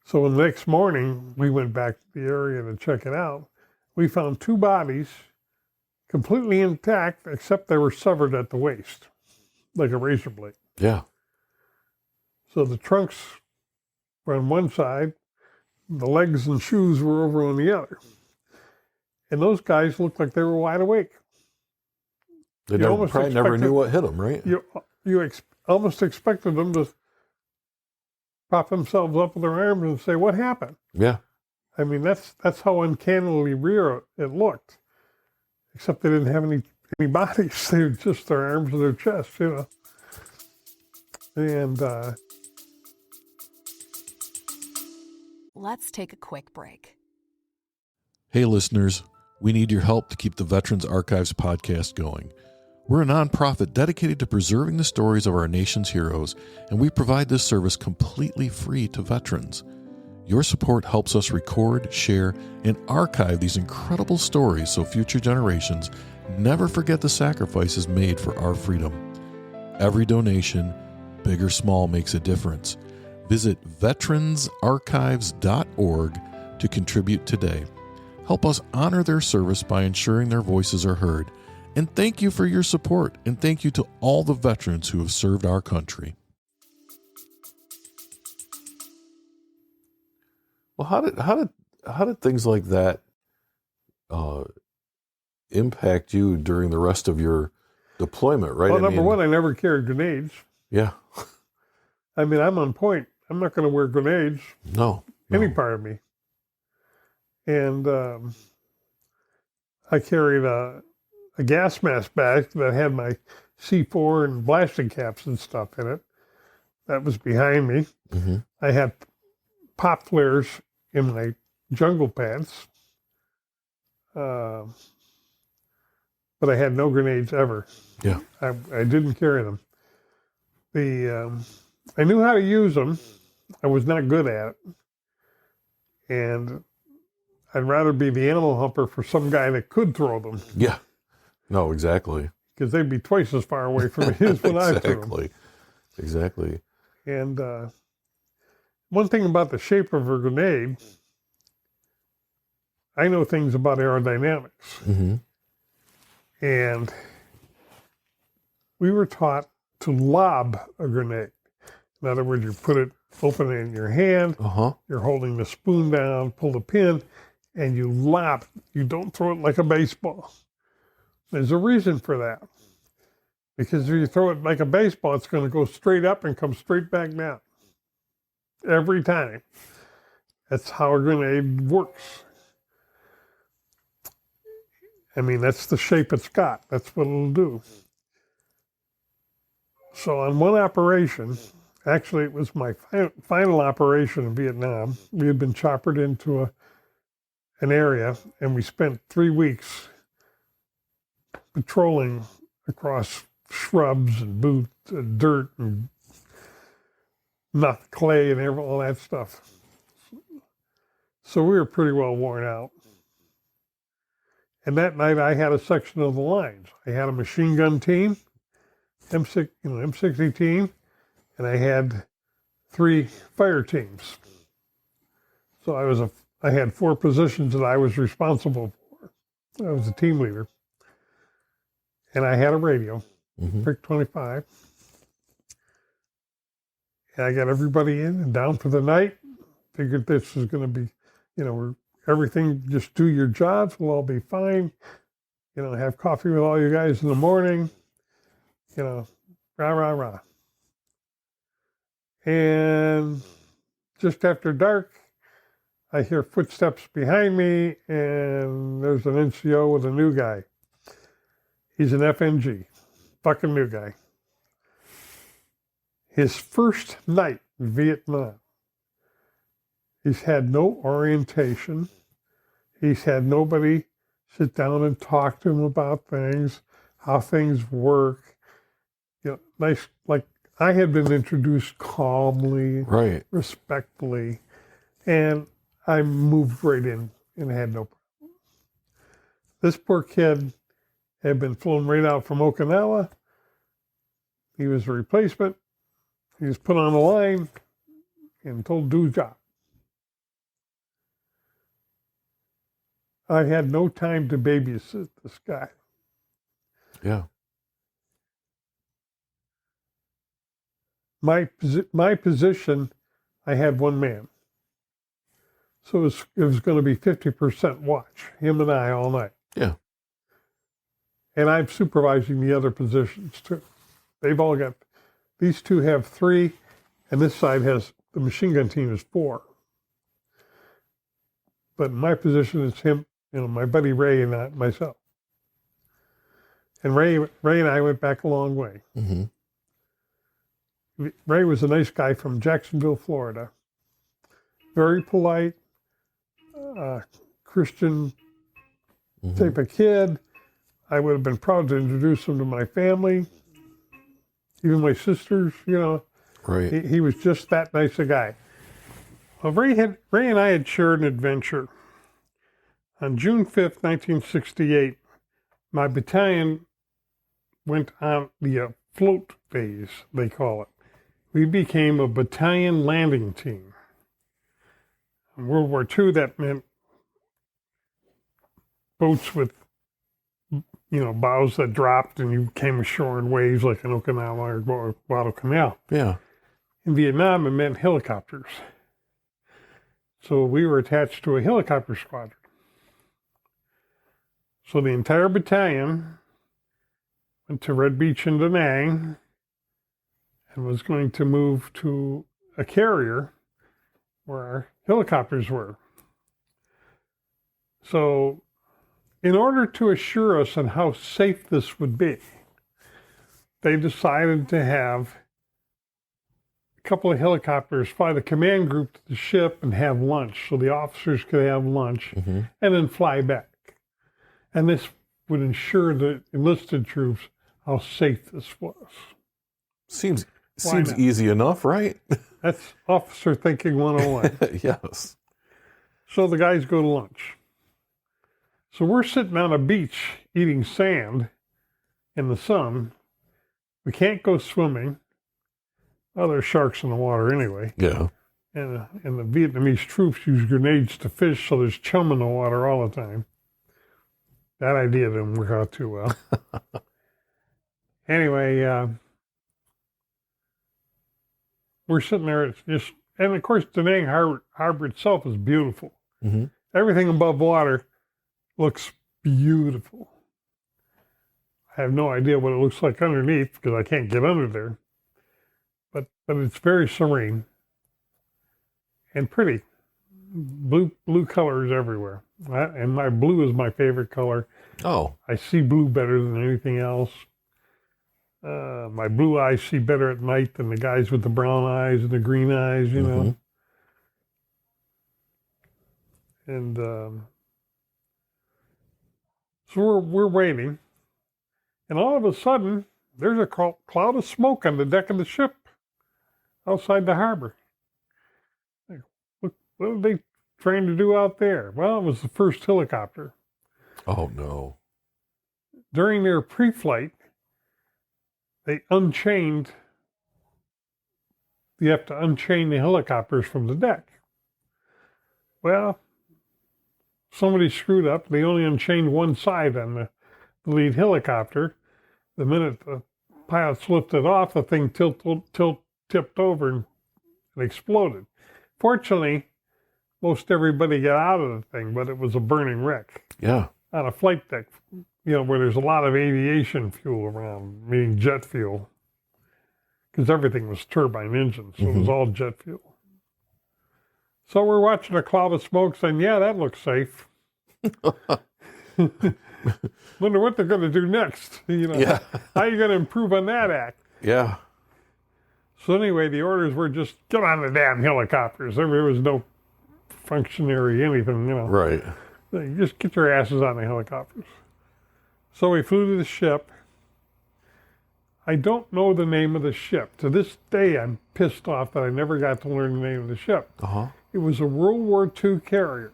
So the next morning, we went back to the area to check it out. We found two bodies completely intact, except they were severed at the waist, like a razor blade. Yeah. So the trunks were on one side, the legs and shoes were over on the other. And those guys looked like they were wide awake. They probably never knew what hit them, right? You almost expected them to prop themselves up with their arms and say, "What happened?" Yeah. I mean, that's how uncannily real it looked. Except they didn't have any bodies; they were just their arms and their chest, And let's take a quick break. Hey, listeners, we need your help to keep the Veterans Archives podcast going. We're a nonprofit dedicated to preserving the stories of our nation's heroes, and we provide this service completely free to veterans. Your support helps us record, share, and archive these incredible stories so future generations never forget the sacrifices made for our freedom. Every donation, big or small, makes a difference. Visit veteransarchives.org to contribute today. Help us honor their service by ensuring their voices are heard. And thank you for your support, and thank you to all the veterans who have served our country. Well, how did things like that impact you during the rest of your deployment? Right. Well, number one, I never carried grenades. Yeah. I mean, I'm on point. I'm not going to wear grenades. No. Any part of me. And I carried a gas mask bag that had my C4 and blasting caps and stuff in it. That was behind me. Mm-hmm. I had pop flares in my jungle pants. But I had no grenades ever. Yeah. I didn't carry them. I knew how to use them. I was not good at it. And I'd rather be the animal humper for some guy that could throw them. Yeah. No, exactly. Because they'd be twice as far away from me as when I threw them. Exactly. And one thing about the shape of a grenade, I know things about aerodynamics. Mm-hmm. And we were taught to lob a grenade. In other words, you put it open in your hand, you're holding the spoon down, pull the pin, and you lob it. You don't throw it like a baseball. There's a reason for that. Because if you throw it like a baseball, it's going to go straight up and come straight back down. Every time. That's how a grenade works. I mean, that's the shape it's got. That's what it'll do. So on one operation, actually it was my final operation in Vietnam, we had been choppered into an area, and we spent 3 weeks patrolling across shrubs and dirt and clay and all that stuff. So we were pretty well worn out. And that night I had a section of the lines. I had a machine gun team, M60 team, and I had 3 fire teams. So I was a I had 4 positions that I was responsible for. I was a team leader. And I had a radio, Pick 25. And I got everybody in and down for the night. Figured this was going to be, everything, just do your jobs. We'll all be fine. Have coffee with all you guys in the morning. Rah, rah, rah. And just after dark, I hear footsteps behind me, and there's an NCO with a new guy. He's an FNG, fucking new guy. His first night in Vietnam. He's had no orientation. He's had nobody sit down and talk to him about things, how things work. Nice, like I had been introduced calmly, Right. respectfully, and I moved right in and had no problem. This poor kid had been flown right out from Okinawa. He was a replacement. He was put on the line and told to do his job. I had no time to babysit this guy. Yeah. My position, I had one man. So it was going to be 50% watch, him and I all night. Yeah. And I'm supervising the other positions too. They've all got, these two have 3, and this side has, the machine gun team is 4. But my position is him, my buddy Ray and myself. And Ray and I went back a long way. Mm-hmm. Ray was a nice guy from Jacksonville, Florida. Very polite, Christian type of kid. I would have been proud to introduce him to my family, even my sisters, Right. He was just that nice a guy. Well, Ray and I had shared an adventure. On June 5th, 1968, my battalion went on the float phase, they call it. We became a battalion landing team. In World War II, that meant boats with, bows that dropped and you came ashore in waves like in Okinawa or Guadalcanal. Yeah. In Vietnam, it meant helicopters. So we were attached to a helicopter squadron. So the entire battalion went to Red Beach in Da Nang and was going to move to a carrier where our helicopters were. So in order to assure us on how safe this would be, they decided to have a couple of helicopters fly the command group to the ship and have lunch so the officers could have lunch and then fly back. And this would ensure the enlisted troops how safe this was. Seems not? easy enough, right? That's officer thinking 101. Yes. So the guys go to lunch. So we're sitting on a beach eating sand in the sun. We can't go swimming. Well, there's sharks in the water anyway. Yeah. And the Vietnamese troops use grenades to fish, so there's chum in the water all the time. That idea didn't work out too well. Anyway, we're sitting there. It's just, and of course, Da Nang Harbor itself is beautiful. Mm-hmm. Everything above water looks beautiful. I have no idea what it looks like underneath because I can't get under there. But it's very serene and pretty. Blue colors everywhere. And my blue is my favorite color. Oh. I see blue better than anything else. My blue eyes see better at night than the guys with the brown eyes and the green eyes, know. And so we're waiting. And all of a sudden, there's a cloud of smoke on the deck of the ship outside the harbor. What are they trying to do out there? Well, it was the first helicopter. Oh, no. During their pre-flight, they unchained. You have to unchain the helicopters from the deck. Well, somebody screwed up. They only unchained one side on the lead helicopter. The minute the pilots lifted off, the thing tipped over and exploded. Fortunately, most everybody got out of the thing, but it was a burning wreck. Yeah. On a flight deck, where there's a lot of aviation fuel around, meaning jet fuel, because everything was turbine engines, so it was all jet fuel. So we're watching a cloud of smoke saying, yeah, that looks safe. Wonder what they're going to do next. Yeah. How are you going to improve on that act? Yeah. So anyway, the orders were just get on the damn helicopters. There was no functionary anything, Right. Just get your asses on the helicopters. So we flew to the ship. I don't know the name of the ship. To this day, I'm pissed off that I never got to learn the name of the ship. Uh-huh. It was a World War II carrier.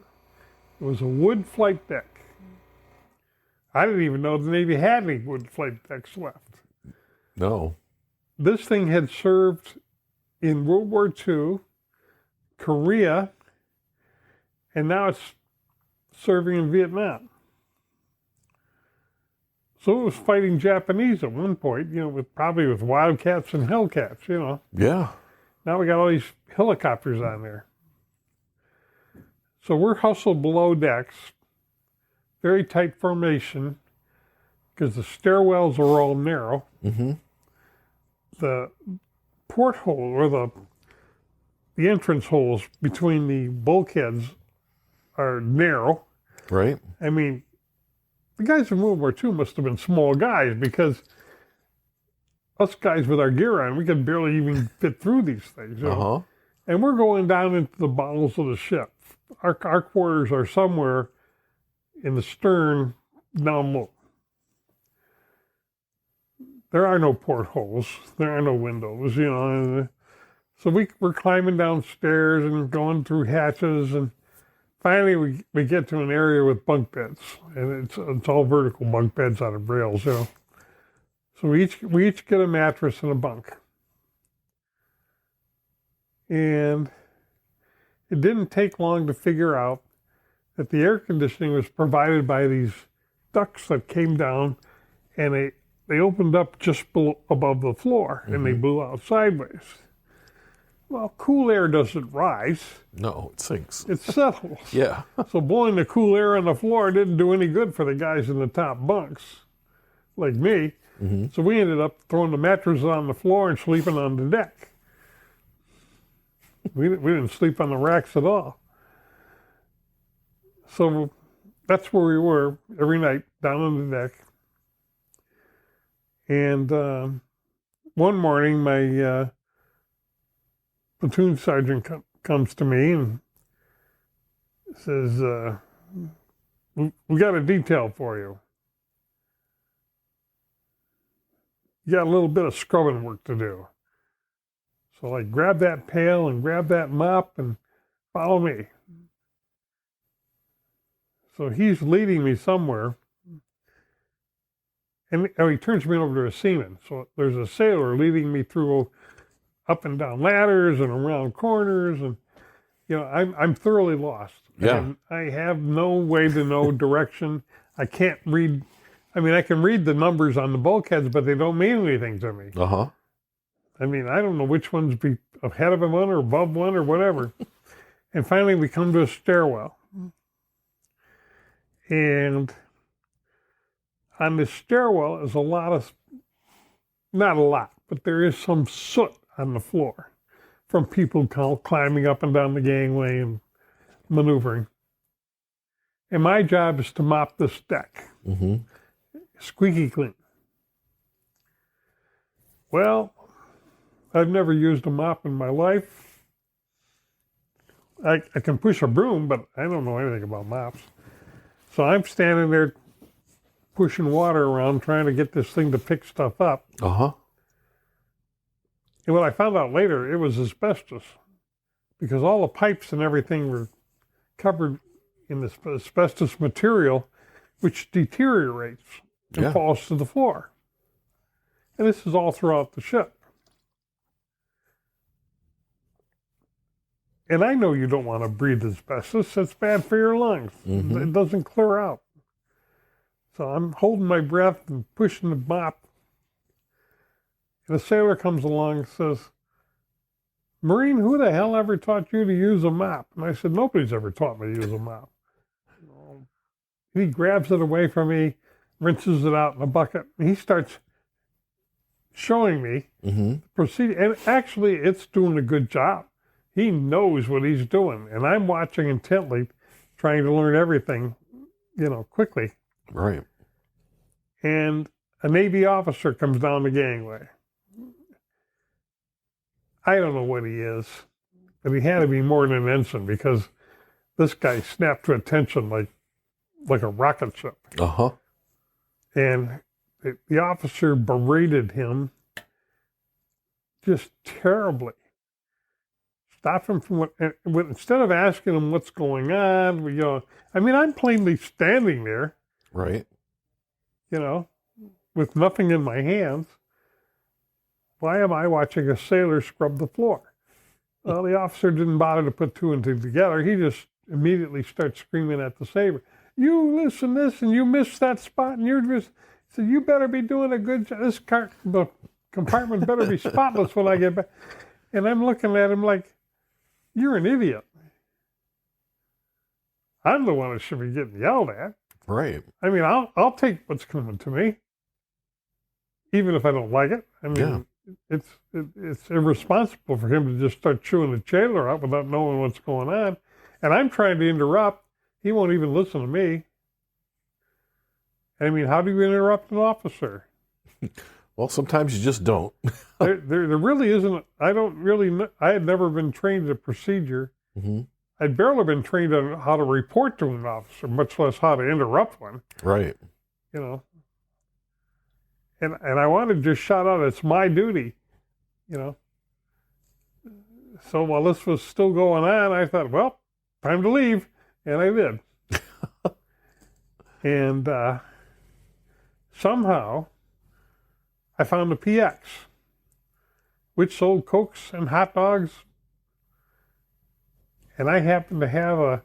It was a wood flight deck. I didn't even know the Navy had any wood flight decks left. No. This thing had served in World War II, Korea, and now it's serving in Vietnam. So it was fighting Japanese at one point, probably with Wildcats and Hellcats, Yeah. Now we got all these helicopters on there. So we're hustled below decks, very tight formation, because the stairwells are all narrow. Mm-hmm. The porthole, or the entrance holes between the bulkheads are narrow. Right. I mean, the guys in World War II must have been small guys, because us guys with our gear on, we could barely even fit through these things. Uh-huh. And we're going down into the bowels of the ship. Our quarters are somewhere in the stern down low. There are no portholes. There are no windows, And so we're climbing downstairs and going through hatches, and finally we get to an area with bunk beds, and it's all vertical bunk beds out of rails, So we each get a mattress and a bunk. And it didn't take long to figure out that the air conditioning was provided by these ducts that came down, and they opened up just above the floor, and they blew out sideways. Well, cool air doesn't rise. No, it sinks. It settles. Yeah. So blowing the cool air on the floor didn't do any good for the guys in the top bunks, like me. Mm-hmm. So we ended up throwing the mattresses on the floor and sleeping on the deck. We didn't sleep on the racks at all. So that's where we were every night, down on the deck. And one morning, my platoon sergeant comes to me and says, we got a detail for you. You got a little bit of scrubbing work to do. So grab that pail and grab that mop and follow me. So he's leading me somewhere. And he turns me over to a seaman. So there's a sailor leading me through up and down ladders and around corners. And, I'm thoroughly lost. Yeah. I have no way to know direction. I can't read. I can read the numbers on the bulkheads, but they don't mean anything to me. Uh-huh. I don't know which ones be ahead of one or above one or whatever. And finally we come to a stairwell. And on the stairwell is not a lot, but there is some soot on the floor from people climbing up and down the gangway and maneuvering. And my job is to mop this deck. Mm-hmm. Squeaky clean. Well, I've never used a mop in my life. I can push a broom, but I don't know anything about mops. So I'm standing there pushing water around, trying to get this thing to pick stuff up. Uh-huh. And what I found out later, it was asbestos, because all the pipes and everything were covered in this asbestos material, which deteriorates and falls to the floor. And this is all throughout the ship. And I know you don't want to breathe asbestos. It's bad for your lungs. It doesn't clear out. So I'm holding my breath and pushing the mop. And a sailor comes along and says, Marine, who the hell ever taught you to use a mop? And I said, nobody's ever taught me to use a mop. He grabs it away from me, rinses it out in a bucket, and he starts showing me the procedure. And actually, it's doing a good job. He knows what he's doing. And I'm watching intently, trying to learn everything, quickly. Right. And a Navy officer comes down the gangway. I don't know what he is, but he had to be more than an ensign because this guy snapped to attention like a rocket ship. And the officer berated him just terribly. Stopped him from instead of asking him what's going on, I'm plainly standing there. Right. With nothing in my hands. Why am I watching a sailor scrub the floor? Well, the officer didn't bother to put two and two together. He just immediately starts screaming at the sailor, you listen this and you missed that spot and you're just, so you better be doing a good job. The compartment better be spotless when I get back. And I'm looking at him like, you're an idiot. I'm the one that should be getting yelled at. Right. I'll take what's coming to me, even if I don't like it. It's irresponsible for him to just start chewing the sailor up without knowing what's going on. And I'm trying to interrupt. He won't even listen to me. How do you interrupt an officer? Well, sometimes you just don't. there really isn't. I had never been trained a procedure. I'd barely been trained on how to report to an officer, much less how to interrupt one. Right. And I want to just shout out, it's my duty, So while this was still going on, I thought, well, time to leave. And I did. And somehow I found a PX, which sold Cokes and hot dogs. And I happened to have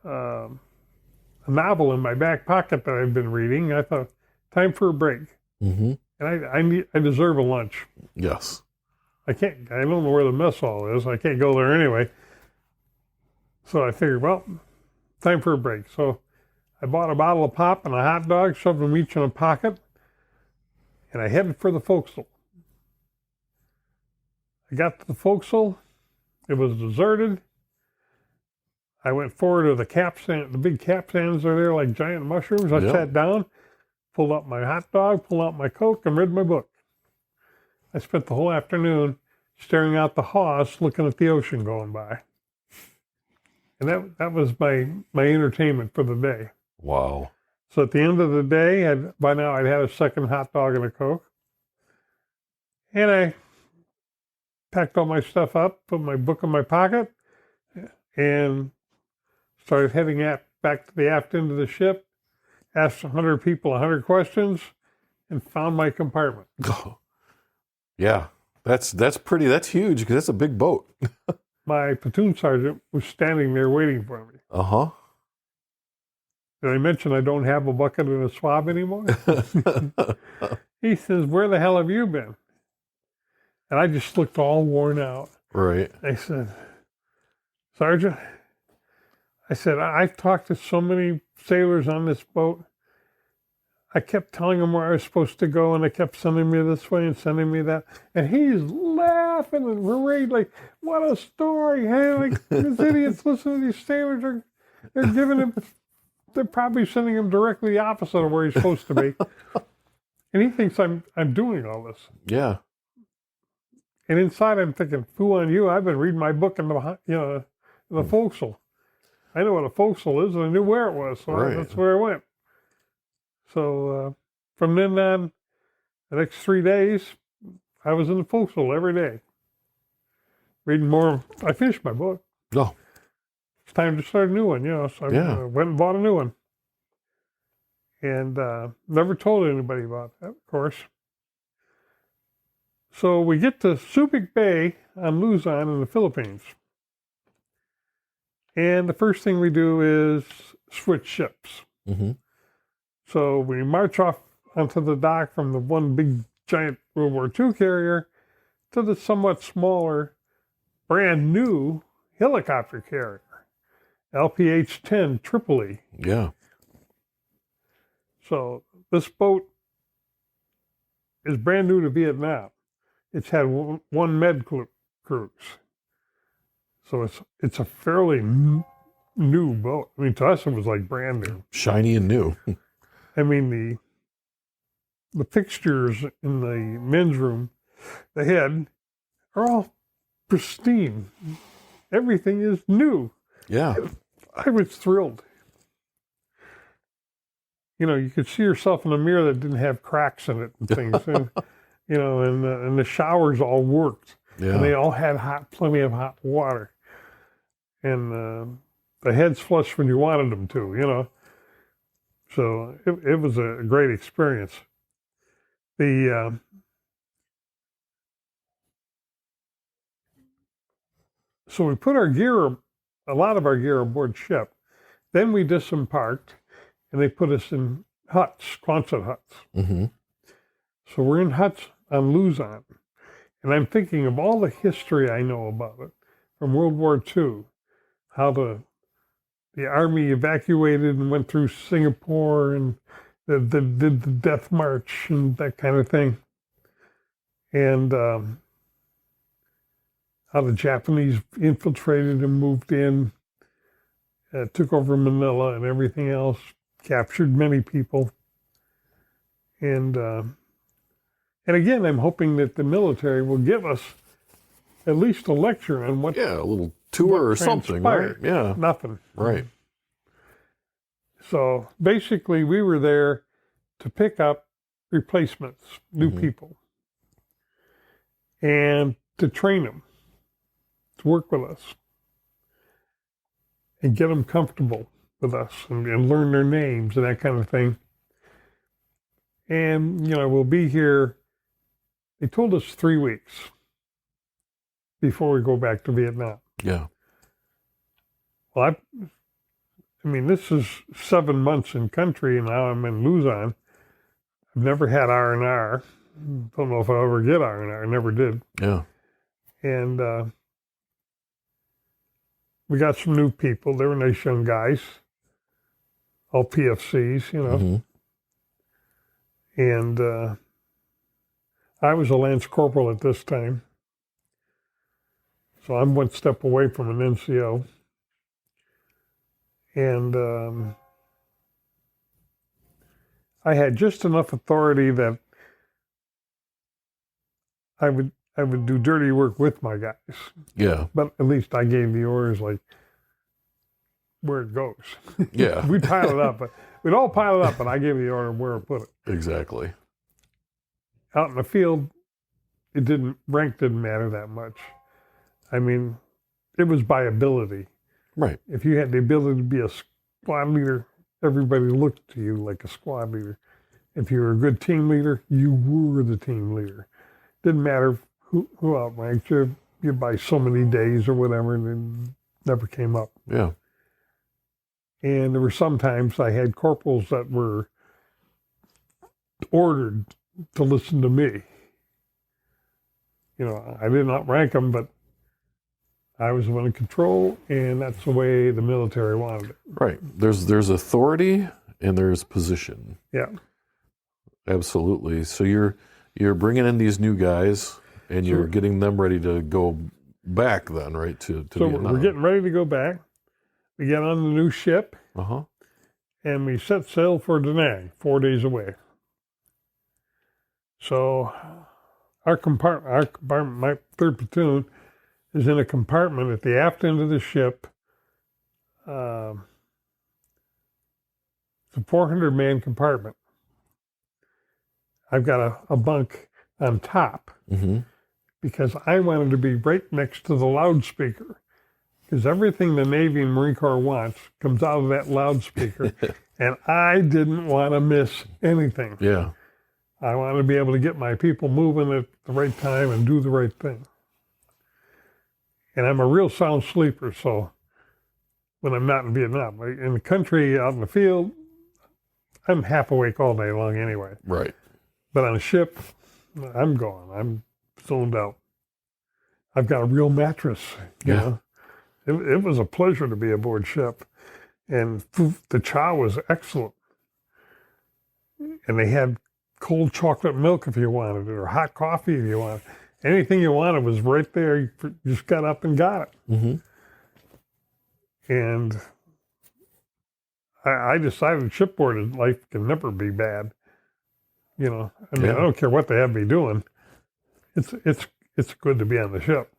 a novel in my back pocket that I've been reading. I thought, time for a break. And I deserve a lunch. Yes. I don't know where the mess hall is. I can't go there anyway. So I figured, well, time for a break. So I bought a bottle of pop and a hot dog, shoved them each in a pocket, and I headed for the forecastle. I got to the forecastle. It was deserted. I went forward to the capstan. The big capstans are there like giant mushrooms. I sat down, pulled out my hot dog, pulled out my Coke, and read my book. I spent the whole afternoon staring out the hawse, looking at the ocean going by. And that was my entertainment for the day. Wow. So at the end of the day, by now I'd had a second hot dog and a Coke. And I packed all my stuff up, put my book in my pocket, and started heading back to the aft end of the ship, asked 100 people 100 questions, and found my compartment. Oh. Yeah, that's huge because that's a big boat. My platoon sergeant was standing there waiting for me. Did I mention I don't have a bucket and a swab anymore? He says, where the hell have you been? And I just looked all worn out. Right. I said, Sergeant, I've talked to so many sailors on this boat. I kept telling him where I was supposed to go, and they kept sending me this way and sending me that. And he's laughing and berating, like, what a story. Hey, like, these idiots listen to these sailors. They're giving him, they're probably sending him directly the opposite of where he's supposed to be. And he thinks I'm doing all this. Yeah. And inside I'm thinking, foo on you, I've been reading my book in the forecastle. I know what a forecastle is, and I knew where it was, so that's where I went. So from then on, the next 3 days, I was in the forecastle every day, reading more. I finished my book. Oh. It's time to start a new one, So I went and bought a new one. And never told anybody about that, of course. So we get to Subic Bay on Luzon in the Philippines. And the first thing we do is switch ships. Mm-hmm. So we march off onto the dock from the one big giant World War II carrier to the somewhat smaller, brand new helicopter carrier, LPH-10 Tripoli. Yeah. So this boat is brand new to Vietnam. It's had one med cruise. So it's a fairly new boat. I mean, to us, it was like brand new. Shiny and new. I mean, the fixtures in the men's room, the head, are all pristine. Everything is new. Yeah. I was thrilled. You know, you could see yourself in a mirror that didn't have cracks in it and things. And, you know, and the showers all worked. Yeah. And they all had plenty of hot water. And the heads flushed when you wanted them to, you know. So it was a great experience. So we put a lot of our gear aboard ship. Then we disembarked, and they put us in huts, Quonset huts. Mm-hmm. So we're in huts on Luzon. And I'm thinking of all the history I know about it from World War II, how the Army evacuated and went through Singapore and did the death march and that kind of thing. And how the Japanese infiltrated and moved in, took over Manila and everything else, captured many people. And again, I'm hoping that the military will give us at least a lecture on what. Yeah, a little tour or something, right? Yeah. Nothing. Right. So basically, we were there to pick up replacements, new people, and to train them to work with us and get them comfortable with us and learn their names and that kind of thing. And, you know, we'll be here, they told us 3 weeks before we go back to Vietnam. Yeah. Well, I mean, this is 7 months in country, and now I'm in Luzon. I've never had R&R. Don't know if I'll ever get R&R. I never did. Yeah. And we got some new people. They were nice young guys, all PFCs, you know. Mm-hmm. And I was a Lance Corporal at this time. So I'm one step away from an NCO. And I had just enough authority that I would do dirty work with my guys. Yeah. But at least I gave the orders like where it goes. Yeah. We'd pile it up, but we'd all pile it up, and I gave the order where to put it. Exactly. Out in the field, rank didn't matter that much. I mean, it was by ability. Right. If you had the ability to be a squad leader, everybody looked to you like a squad leader. If you were a good team leader, you were the team leader. Didn't matter who outranked you. You by so many days or whatever, and it never came up. Yeah. And there were sometimes I had corporals that were ordered to listen to me. You know, I did not rank them, but I was the one in control, and that's the way the military wanted it. Right. There's authority and there's position. Yeah. Absolutely. So you're bringing in these new guys, and you're getting them ready to go back then, right, to so Vietnam. We're getting ready to go back. We get on the new ship, and we set sail for Da Nang, 4 days away. So our compartment, my third platoon, is in a compartment at the aft end of the ship. It's a 400-man compartment. I've got a bunk on top because I wanted to be right next to the loudspeaker, because everything the Navy and Marine Corps wants comes out of that loudspeaker, and I didn't want to miss anything. Yeah. I wanted to be able to get my people moving at the right time and do the right thing. And I'm a real sound sleeper, so when I'm not in Vietnam. Like in the country, out in the field, I'm half awake all day long anyway. Right. But on a ship, I'm gone. I'm zoned out. I've got a real mattress, you know. It was a pleasure to be aboard ship. And the chow was excellent. And they had cold chocolate milk if you wanted it, or hot coffee if you wanted it. Anything you wanted was right there. You just got up and got it. Mm-hmm. And I decided shipboard life can never be bad. You know, I mean, I don't care what they have me doing. It's good to be on the ship.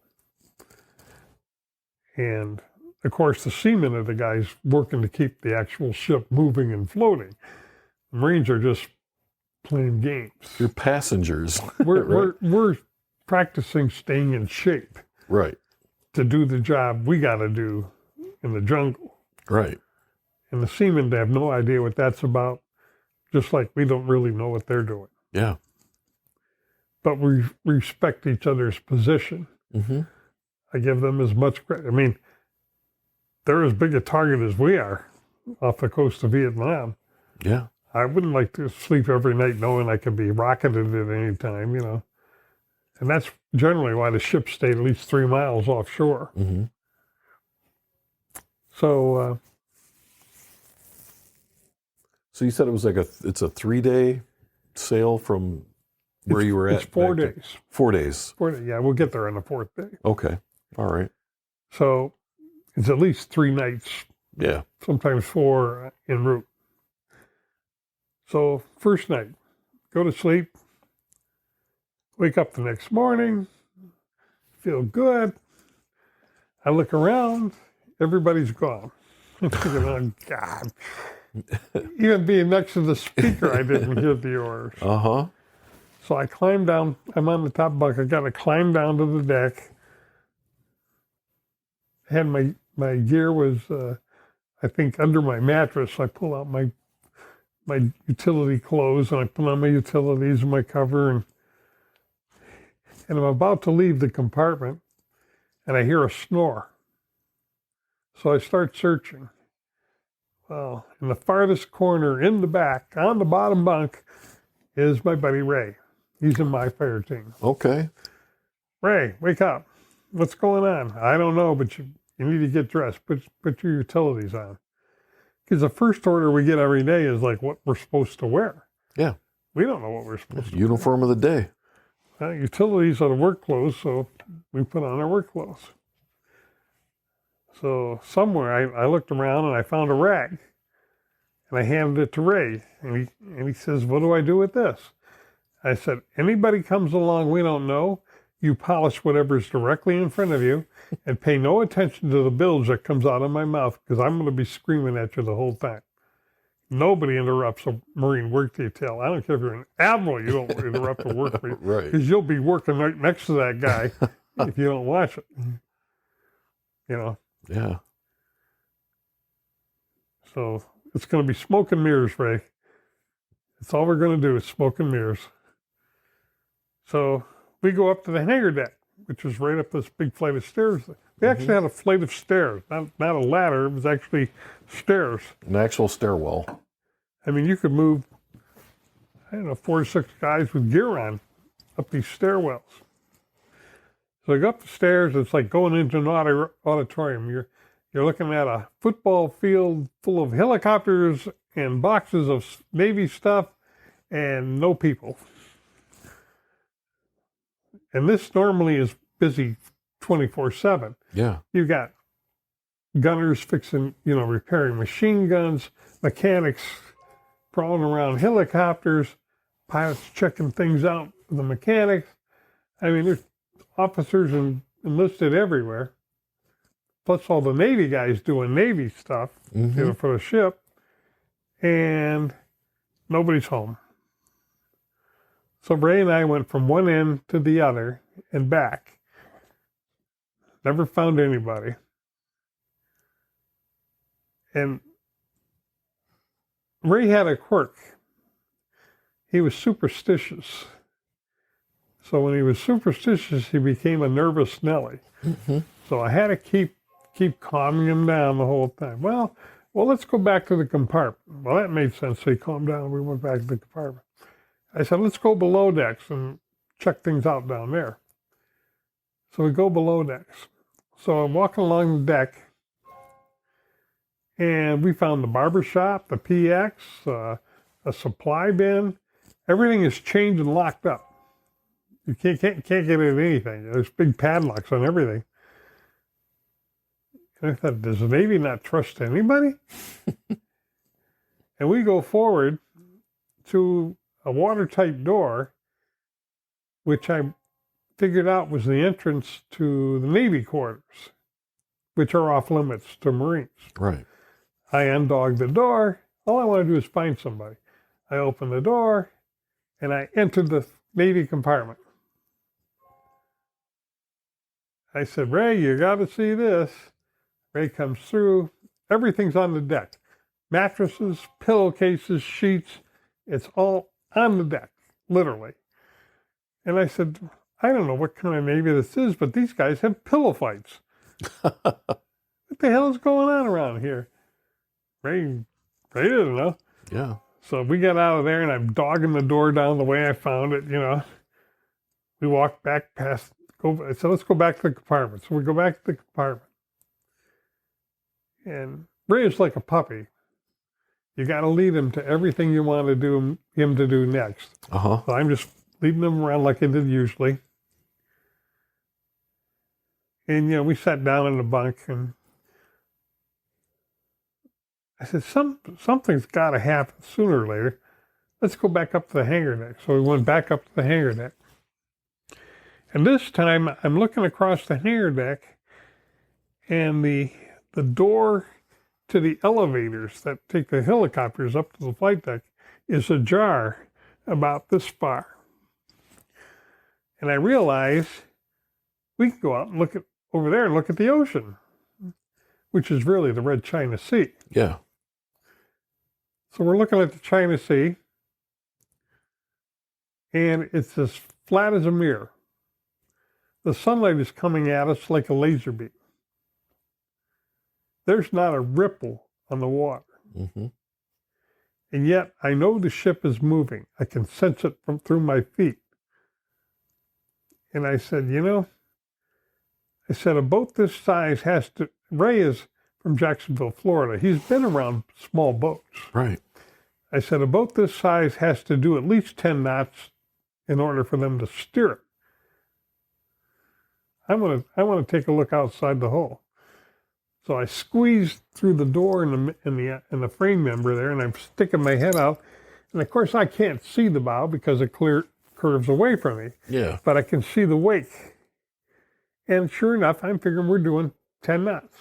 And of course, the seamen are the guys working to keep the actual ship moving and floating. The Marines are just playing games. You're passengers. We're practicing staying in shape. Right. To do the job we got to do in the jungle. Right. And the seamen have no idea what that's about, just like we don't really know what they're doing. Yeah. But we respect each other's position. Mm-hmm. I give them as much credit. I mean, they're as big a target as we are off the coast of Vietnam. Yeah. I wouldn't like to sleep every night knowing I could be rocketed at any time, you know. And that's generally why the ships stay at least 3 miles offshore. Mm-hmm. So you said it was like it's a 3-day sail from where you were at? It's 4 days. 4 days. 4 days. Yeah, we'll get there on the 4th day. Okay. All right. So it's at least 3 nights. Yeah. Sometimes 4 en route. So first night, go to sleep, wake up the next morning, feel good. I look around, everybody's gone. I'm thinking, oh, God. Even being next to the speaker, I didn't hear the orders. Uh-huh. So I climbed down. I'm on the top bunk. I got to climb down to the deck. I had my gear was, I think, under my mattress. I pull out my utility clothes, and I put on my utilities and my cover, and I'm about to leave the compartment, and I hear a snore. So I start searching. Well, in the farthest corner, in the back, on the bottom bunk, is my buddy Ray. He's in my fire team. Okay. Ray, wake up. What's going on? I don't know, but you need to get dressed. Put your utilities on. Because the first order we get every day is like what we're supposed to wear. Yeah. We don't know what we're supposed to wear. Uniform of the day. Utilities are the work clothes, so we put on our work clothes. So somewhere I looked around and I found a rag. And I handed it to Ray. And he says, what do I do with this? I said, anybody comes along we don't know, you polish whatever's directly in front of you and pay no attention to the bilge that comes out of my mouth, because I'm going to be screaming at you the whole time. Nobody interrupts a Marine work detail. I don't care if you're an admiral, you don't interrupt a work meeting. Right. Because you'll be working right next to that guy if you don't watch it. You know? Yeah. So it's going to be smoke and mirrors, Ray. That's all we're going to do is smoke and mirrors. So we go up to the hangar deck, which is right up this big flight of stairs. We actually had a flight of stairs, not a ladder. It was actually stairs. An actual stairwell. I mean, you could move, 4 to 6 guys with gear on up these stairwells. So I go up the stairs. It's like going into an auditorium. You're looking at a football field full of helicopters and boxes of Navy stuff and no people. And this normally is busy 24/7. Yeah. You got gunners fixing, repairing machine guns, mechanics crawling around helicopters, pilots checking things out with the mechanics. I mean, there's officers enlisted everywhere. Plus all the Navy guys doing Navy stuff, for the ship. And nobody's home. So Ray and I went from one end to the other and back. Never found anybody. And Ray had a quirk. He was superstitious. So when he was superstitious, he became a nervous Nelly. So I had to keep keep calming him down the whole time. Well, let's go back to the compartment. Well, that made sense. So he calmed down. We went back to the compartment. I said, let's go below decks and check things out down there. So we go below decks. So I'm walking along the deck, and we found the barber shop, the PX, a supply bin. Everything is chained and locked up. You can't get into anything. There's big padlocks on everything. And I thought, does the Navy not trust anybody? And we go forward to a watertight door, which I figured out was the entrance to the Navy quarters, which are off limits to Marines. Right. I undogged the door. All I want to do is find somebody. I opened the door, and I entered the Navy compartment. I said, Ray, you got to see this. Ray comes through. Everything's on the deck. Mattresses, pillowcases, sheets. It's all on the deck, literally. And I said, I don't know what kind of Navy this is, but these guys have pillow fights. What the hell is going on around here? Ray didn't know. Yeah. So we got out of there, and I'm dogging the door down the way I found it, We walked back past, I said, let's go back to the compartment. So we go back to the compartment. And Ray is like a puppy. You got to lead him to everything you want to do him to do next. Uh-huh. So I'm just leading him around like I did usually. And, we sat down in the bunk, and I said, something's got to happen sooner or later. Let's go back up to the hangar deck. So we went back up to the hangar deck. And this time, I'm looking across the hangar deck, and the door to the elevators that take the helicopters up to the flight deck is ajar about this far. And I realize we can go out and look at over there and look at the ocean, which is really the Red China Sea. Yeah. So we're looking at the China Sea, and it's as flat as a mirror. The sunlight is coming at us like a laser beam. There's not a ripple on the water. Mm-hmm. And yet I know the ship is moving. I can sense it through my feet. And I said, a boat this size Ray is from Jacksonville, Florida. He's been around small boats. Right. I said, a boat this size has to do at least 10 knots in order for them to steer it. I want to take a look outside the hull. So I squeezed through the door in the frame member there, and I'm sticking my head out. And of course, I can't see the bow because it curves away from me. Yeah. But I can see the wake. And sure enough, I'm figuring we're doing 10 knots.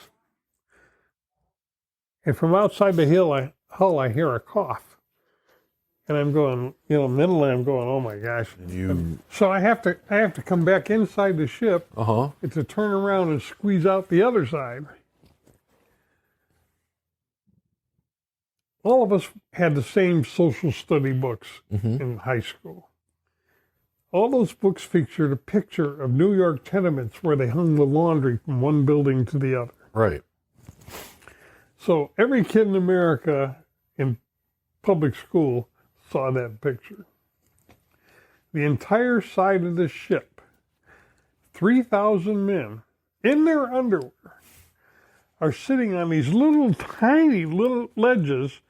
And from outside the hull, I hear a cough. And I'm going, mentally I'm going, oh my gosh. So I have to come back inside the ship to turn around and squeeze out the other side. All of us had the same social study books in high school. All those books featured a picture of New York tenements where they hung the laundry from one building to the other. Right. So every kid in America in public school saw that picture. The entire side of the ship, 3,000 men in their underwear, are sitting on these tiny little ledges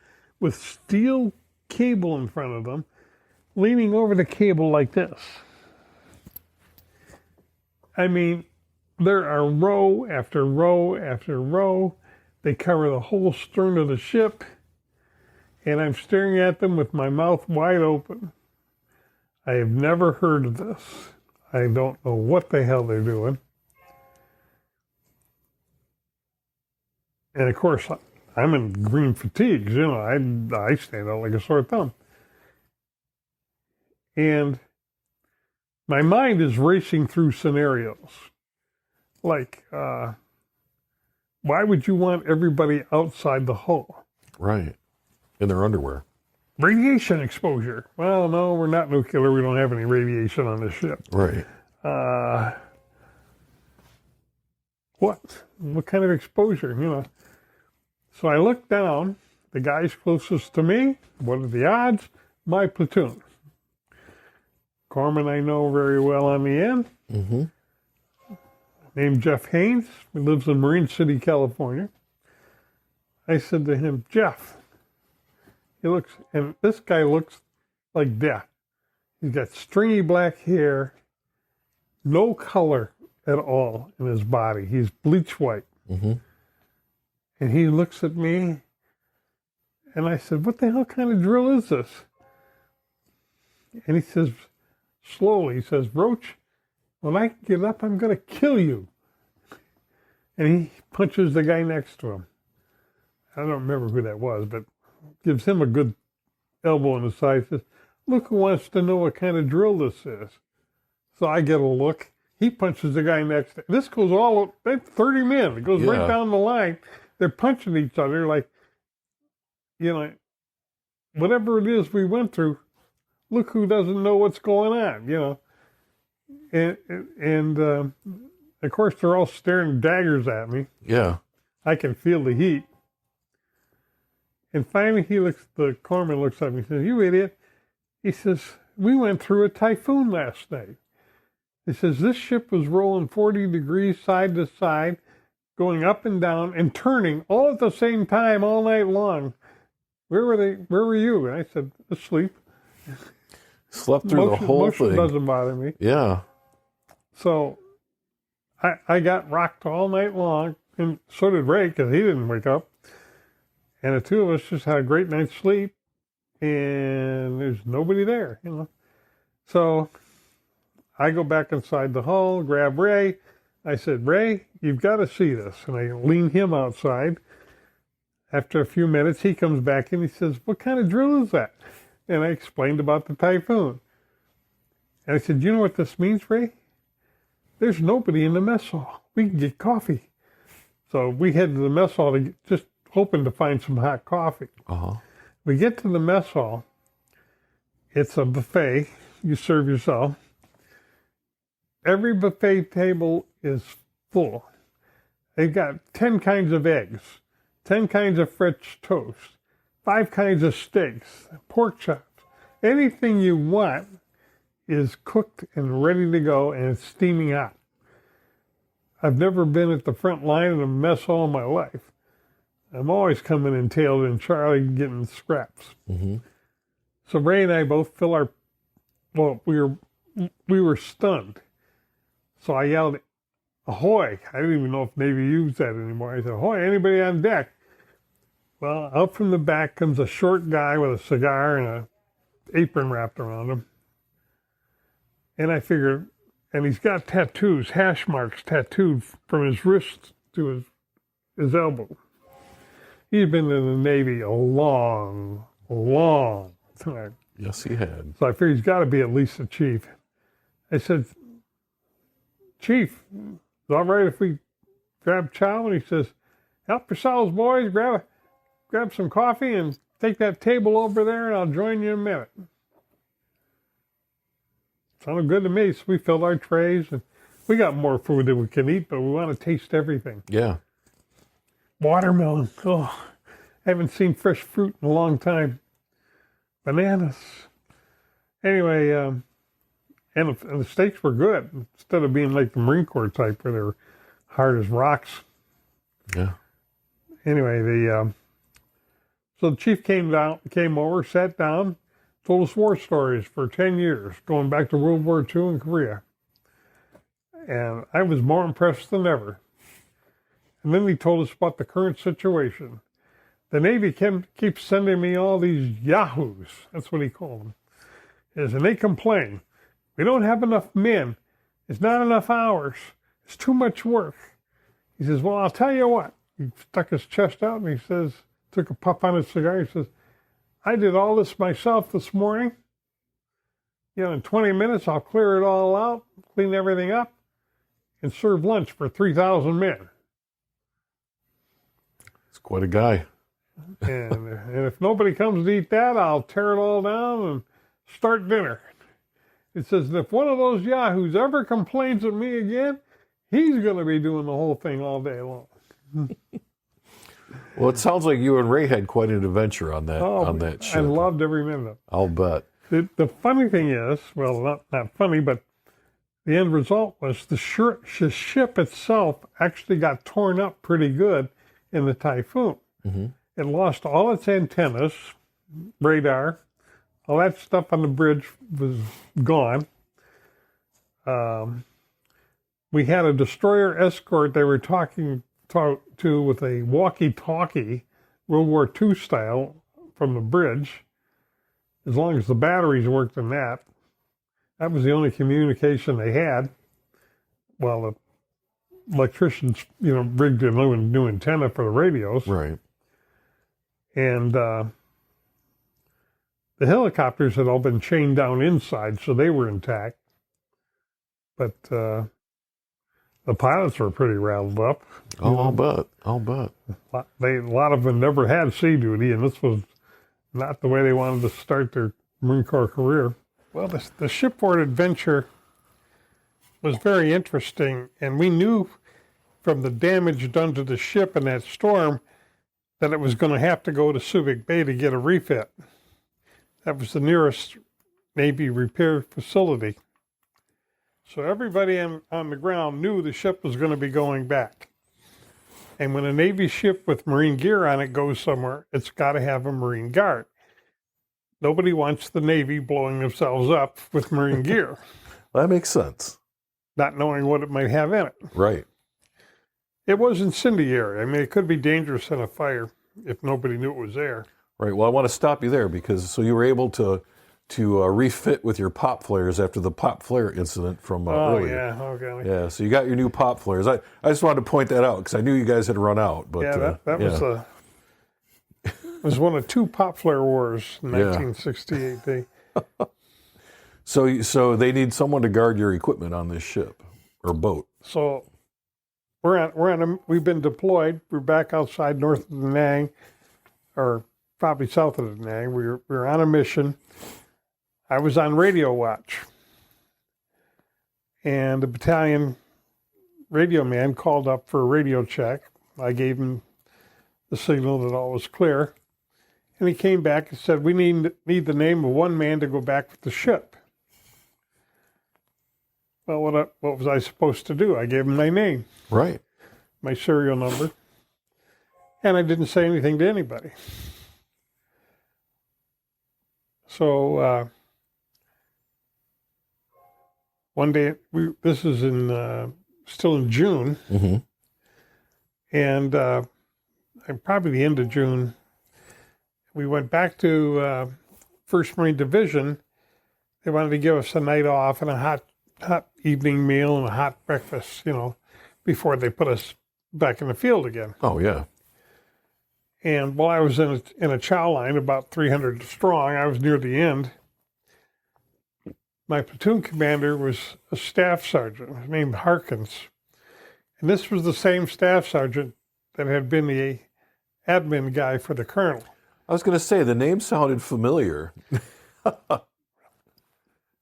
with steel cable in front of them, leaning over the cable like this. I mean, there are row after row after row. They cover the whole stern of the ship, and I'm staring at them with my mouth wide open. I have never heard of this. I don't know what the hell they're doing. And of course, I'm in green fatigues, I stand out like a sore thumb. And my mind is racing through scenarios. Like, why would you want everybody outside the hull? Right. In their underwear. Radiation exposure. Well, no, we're not nuclear. We don't have any radiation on the ship. Right. what kind of exposure, So I looked down, the guys closest to me, what are the odds? My platoon. Corpsman I know very well on the end, named Jeff Haynes. He lives in Marine City, California. I said to him, Jeff, and this guy looks like death. He's got stringy black hair, no color at all in his body. He's bleach white. And he looks at me, and I said, what the hell kind of drill is this? And he says, slowly, he says, Roach, when I get up, I'm going to kill you. And he punches the guy next to him. I don't remember who that was, but gives him a good elbow in the side. Says, look who wants to know what kind of drill this is. So I get a look. He punches the guy next to him. This goes all, 30 men. It goes right down the line. They're punching each other like, whatever it is we went through, look who doesn't know what's going on, And of course, they're all staring daggers at me. Yeah. I can feel the heat. And finally, the corpsman looks at me and says, you idiot. He says, we went through a typhoon last night. He says, this ship was rolling 40 degrees side to side, going up and down and turning all at the same time all night long. Where were you? And I said, asleep. Slept through the whole thing. Motion doesn't bother me. Yeah. So I got rocked all night long, and so did Ray, because he didn't wake up. And the two of us just had a great night's sleep, and there's nobody there, So I go back inside the hull, grab Ray. I said, Ray, you've got to see this. And I lean him outside. After a few minutes, he comes back and he says, what kind of drill is that? And I explained about the typhoon. And I said, you know what this means, Ray? There's nobody in the mess hall. We can get coffee. So we head to the mess hall just hoping to find some hot coffee. We get to the mess hall. It's a buffet. You serve yourself. Every buffet table is full. They've got 10 kinds of eggs, 10 kinds of French toast, 5 kinds of steaks, pork chops. Anything you want is cooked and ready to go, and it's steaming hot. I've never been at the front line in a mess hall in my life. I'm always coming in tailed and Charlie getting scraps. So Ray and I both we were stunned. So I yelled, ahoy. I didn't even know if Navy used that anymore. I said, ahoy, anybody on deck? Well, out from the back comes a short guy with a cigar and an apron wrapped around him. And I figured, and he's got tattoos, hash marks tattooed from his wrist to his elbow. He's been in the Navy a long time. Yes, he had. So I figured he's got to be at least a chief. I said, Chief, is it all right if we grab chow? And he says, help yourselves, boys. Grab some coffee and take that table over there, and I'll join you in a minute. Sounded good to me. So we filled our trays, and we got more food than we can eat, but we want to taste everything. Yeah. Watermelon. Oh, I haven't seen fresh fruit in a long time. Bananas. Anyway, and the steaks were good. Instead of being like the Marine Corps type where they're hard as rocks. Yeah. Anyway, so the chief came over, sat down, told us war stories for 10 years, going back to World War II in Korea. And I was more impressed than ever. And then he told us about the current situation. The Navy keeps sending me all these yahoos. That's what he called them. And they complain. We don't have enough men. It's not enough hours. It's too much work. He says, well, I'll tell you what. He stuck his chest out and he says, took a puff on his cigar. He says, I did all this myself this morning. In 20 minutes, I'll clear it all out, clean everything up, and serve lunch for 3,000 men. He's quite a guy. And if nobody comes to eat that, I'll tear it all down and start dinner. It says, if one of those yahoos ever complains at me again, he's going to be doing the whole thing all day long. Well, it sounds like you and Ray had quite an adventure on that ship. I loved every minute of it. I'll bet. The funny thing is, well, not funny, but the end result was the ship itself actually got torn up pretty good in the typhoon. Mm-hmm. It lost all its antennas, radar, all that stuff on the bridge was gone. We had a destroyer escort they were talking to with a walkie-talkie, World War II style, from the bridge. As long as the batteries worked in that was the only communication they had. Well, the electricians, rigged a new antenna for the radios. Right. And the helicopters had all been chained down inside, so they were intact. But the pilots were pretty rattled up. Oh, I'll bet. A lot of them never had sea duty, and this was not the way they wanted to start their Marine Corps career. Well, the shipboard adventure was very interesting, and we knew from the damage done to the ship in that storm that it was going to have to go to Subic Bay to get a refit. That was the nearest Navy repair facility. So everybody on the ground knew the ship was going to be going back. And when a Navy ship with Marine gear on it goes somewhere, it's got to have a Marine guard. Nobody wants the Navy blowing themselves up with Marine gear. That makes sense. Not knowing what it might have in it. Right. It was incendiary. I mean, it could be dangerous in a fire if nobody knew it was there. Right. Well, I want to stop you there because you were able to refit with your pop flares after the pop flare incident from earlier. Yeah. Okay. Yeah. So you got your new pop flares. I just wanted to point that out because I knew you guys had run out. But that was it was one of two pop flare wars in 1968. So they need someone to guard your equipment on this ship or boat. So we've been deployed. We're back outside north of Da Nang, or probably south of Da Nang. We were on a mission. I was on radio watch, and the battalion radio man called up for a radio check. I gave him the signal that all was clear, and he came back and said, "We need the name of one man to go back with the ship." Well, what was I supposed to do? I gave him my name, right, my serial number, and I didn't say anything to anybody. So one day, this is still in June, mm-hmm. and probably the end of June, we went back to 1st Marine Division. They wanted to give us a night off and a hot evening meal and a hot breakfast, before they put us back in the field again. Oh, yeah. And while I was in a chow line, about 300 strong, I was near the end. My platoon commander was a staff sergeant named Harkins. And this was the same staff sergeant that had been the admin guy for the colonel. I was going to say, the name sounded familiar.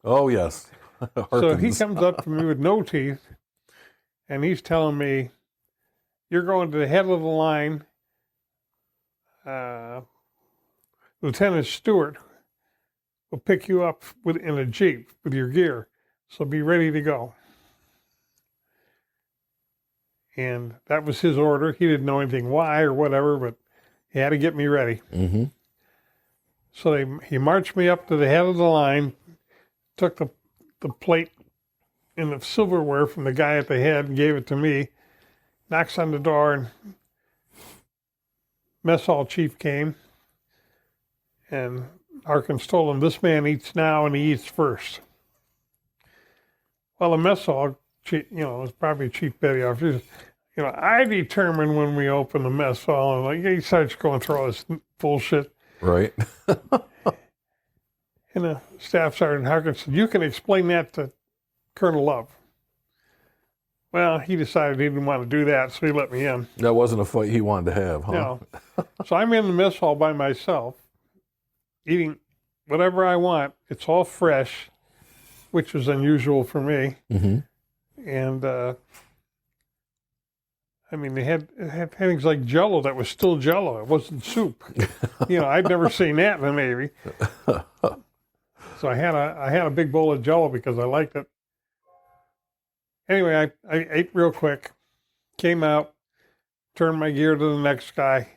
Oh, yes. So he comes up to me with no teeth, and he's telling me, "You're going to the head of the line. Lieutenant Stewart will pick you up in a Jeep with your gear, so be ready to go." And that was his order. He didn't know anything why or whatever, but he had to get me ready. Mm-hmm. So he marched me up to the head of the line, took the plate and the silverware from the guy at the head and gave it to me, knocks on the door, and mess hall chief came, and Harkins told him, "This man eats now and he eats first." Well, the mess hall, was probably Chief Petty Officer. I determine when we open the mess hall, and he starts going through all this bullshit. Right. And the Staff Sergeant Harkins said, "You can explain that to Colonel Love." Well, he decided he didn't want to do that, so he let me in. That wasn't a fight he wanted to have, huh? No. So I'm in the mess hall by myself, eating whatever I want. It's all fresh, which was unusual for me. Mm-hmm. And I mean, they had things like Jello that was still Jello. It wasn't soup. I'd never seen that in the Navy. So I had a big bowl of Jello because I liked it. Anyway, I ate real quick, came out, turned my gear to the next guy,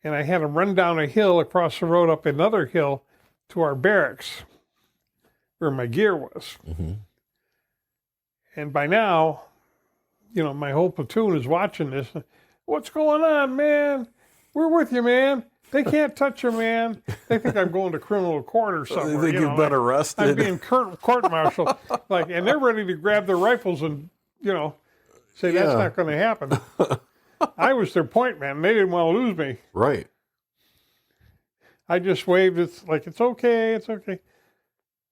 and I had to run down a hill across the road up another hill to our barracks where my gear was. Mm-hmm. And by now, my whole platoon is watching this. What's going on, man? We're with you, man. They can't touch you, man. They think I'm going to criminal court or something. They think you've been arrested. I'm being court-martialed. And they're ready to grab their rifles and, say that's not going to happen. I was their point man. They didn't want to lose me. Right. I just waved. It's like, it's okay. It's okay.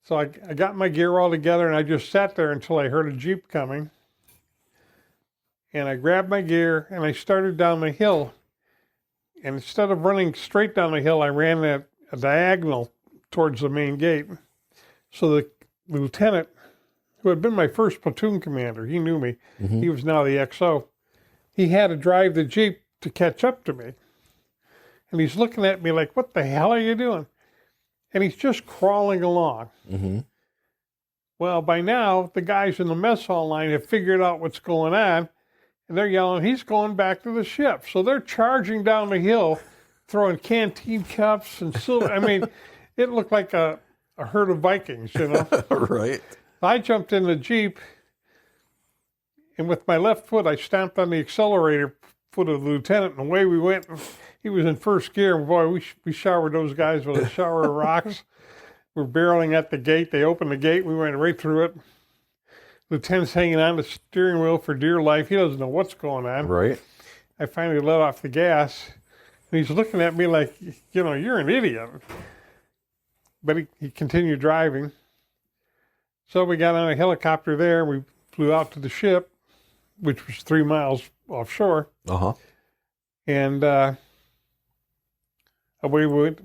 So I got my gear all together, and I just sat there until I heard a Jeep coming. And I grabbed my gear, and I started down the hill. And instead of running straight down the hill, I ran a diagonal towards the main gate. So the lieutenant, who had been my first platoon commander, he knew me. Mm-hmm. He was now the XO. He had to drive the Jeep to catch up to me. And he's looking at me like, what the hell are you doing? And he's just crawling along. Mm-hmm. Well, by now, the guys in the mess hall line have figured out what's going on. And they're yelling, he's going back to the ship. So they're charging down the hill, throwing canteen cups and silver. I mean, it looked like a herd of Vikings, Right. I jumped in the Jeep, and with my left foot, I stamped on the accelerator foot of the lieutenant, and away we went. He was in first gear, and boy, we showered those guys with a shower of rocks. We're barreling at the gate. They opened the gate. We went right through it. Lieutenant's hanging on the steering wheel for dear life. He doesn't know what's going on. Right. I finally let off the gas, and he's looking at me like, you're an idiot. But he continued driving. So we got on a helicopter there. We flew out to the ship, which was 3 miles offshore. Uh-huh. And away we went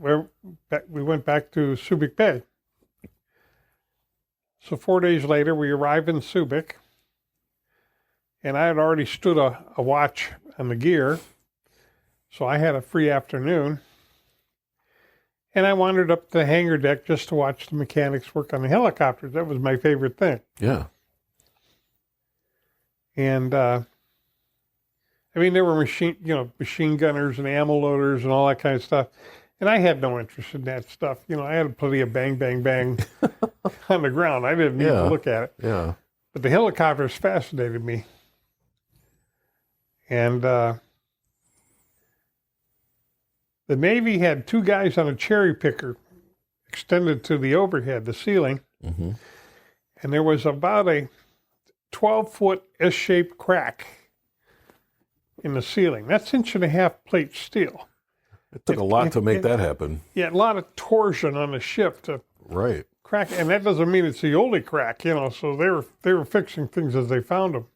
back to Subic Bay. So 4 days later, we arrived in Subic, and I had already stood a watch on the gear, so I had a free afternoon. And I wandered up the hangar deck just to watch the mechanics work on the helicopters. That was my favorite thing. Yeah. And, there were machine gunners and ammo loaders and all that kind of stuff. And I had no interest in that stuff. I had plenty of bang, bang, bang on the ground. I didn't need to look at it. Yeah. But the helicopters fascinated me. And the Navy had 2 guys on a cherry picker extended to the overhead, the ceiling. Mm-hmm. And there was about a 12-foot S-shaped crack in the ceiling. That's 1.5-inch plate steel. It took a lot to make that happen. Yeah, a lot of torsion on the ship to Right. crack, and that doesn't mean it's the only crack, so they were fixing things as they found them.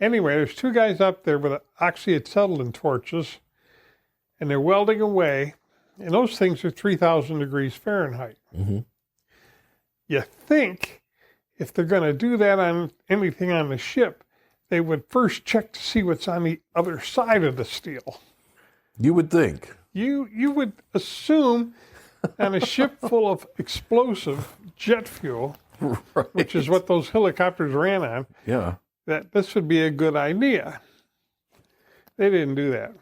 Anyway, there's 2 guys up there with oxyacetylene torches, and they're welding away, and those things are 3,000 degrees Fahrenheit. Mm-hmm. You think if they're going to do that on anything on the ship, they would first check to see what's on the other side of the steel. You would think. You would assume on a ship full of explosive jet fuel, right, which is what those helicopters ran on, yeah, that this would be a good idea. They didn't do that.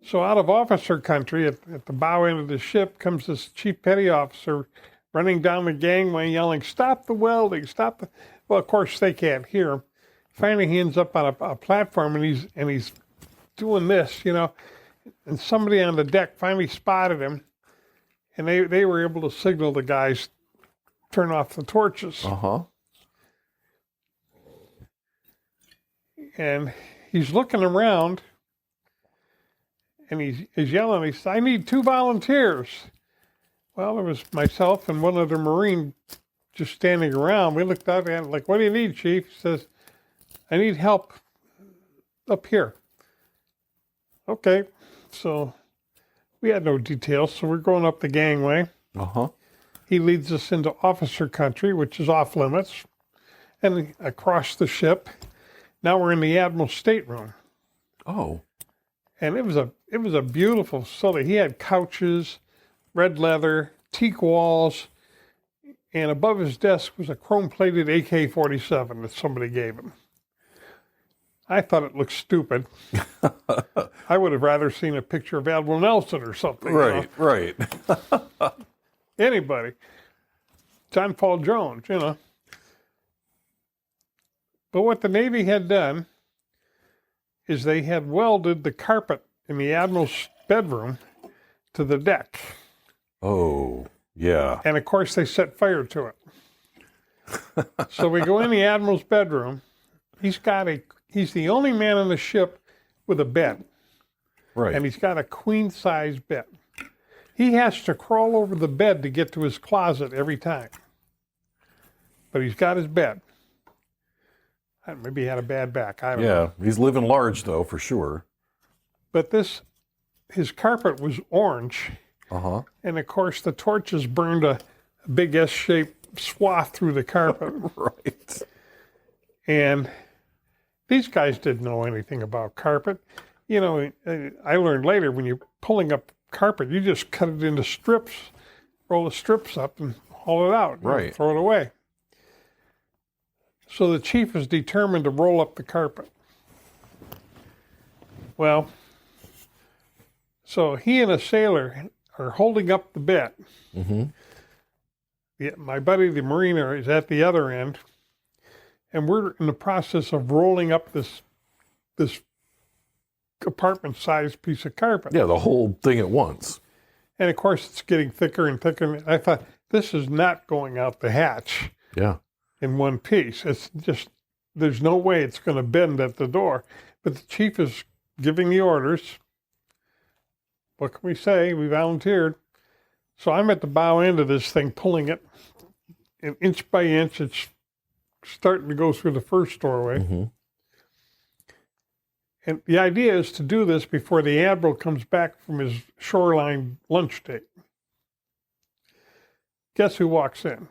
So out of officer country, at the bow end of the ship, comes this chief petty officer running down the gangway yelling, "Stop the welding, stop the..." Well, of course, they can't hear him. Finally, he ends up on a platform, and he's doing this, and somebody on the deck finally spotted him, and they were able to signal the guys, turn off the torches. Uh-huh. And he's looking around, and he's yelling, he says, "I need 2 volunteers." Well, there was myself and one other Marine just standing around. We looked up at him like, "What do you need, Chief?" He says, "I need help up here." Okay, so we had no details, so we're going up the gangway. Uh-huh. He leads us into officer country, which is off limits, and across the ship. Now we're in the Admiral's stateroom. Oh. And it was a beautiful facility. He had couches, red leather, teak walls, and above his desk was a chrome-plated AK-47 that somebody gave him. I thought it looked stupid. I would have rather seen a picture of Admiral Nelson or something. Right, right. Anybody. John Paul Jones, But what the Navy had done is they had welded the carpet in the Admiral's bedroom to the deck. Oh, yeah. And of course they set fire to it. So we go in the Admiral's bedroom. He's the only man on the ship with a bed. Right. And he's got a queen size bed. He has to crawl over the bed to get to his closet every time. But he's got his bed. Maybe he had a bad back. I don't know. Yeah, he's living large, though, for sure. But his carpet was orange. Uh-huh. And, of course, the torches burned a big S-shaped swath through the carpet. Right. And these guys didn't know anything about carpet. I learned later when you're pulling up carpet, you just cut it into strips, roll the strips up and haul it out. Right. Throw it away. So the chief is determined to roll up the carpet. Well, so he and a sailor are holding up the bed. Mm-hmm. My buddy, the mariner, is at the other end, and we're in the process of rolling up this apartment-sized piece of carpet. Yeah, the whole thing at once. And of course, it's getting thicker and thicker. And I thought, this is not going out the hatch. Yeah. In one piece. It's just, there's no way it's going to bend at the door. But the chief is giving the orders. What can we say? We volunteered. So I'm at the bow end of this thing, pulling it. And inch by inch, it's starting to go through the first doorway. Mm-hmm. And the idea is to do this before the Admiral comes back from his shoreline lunch date. Guess who walks in?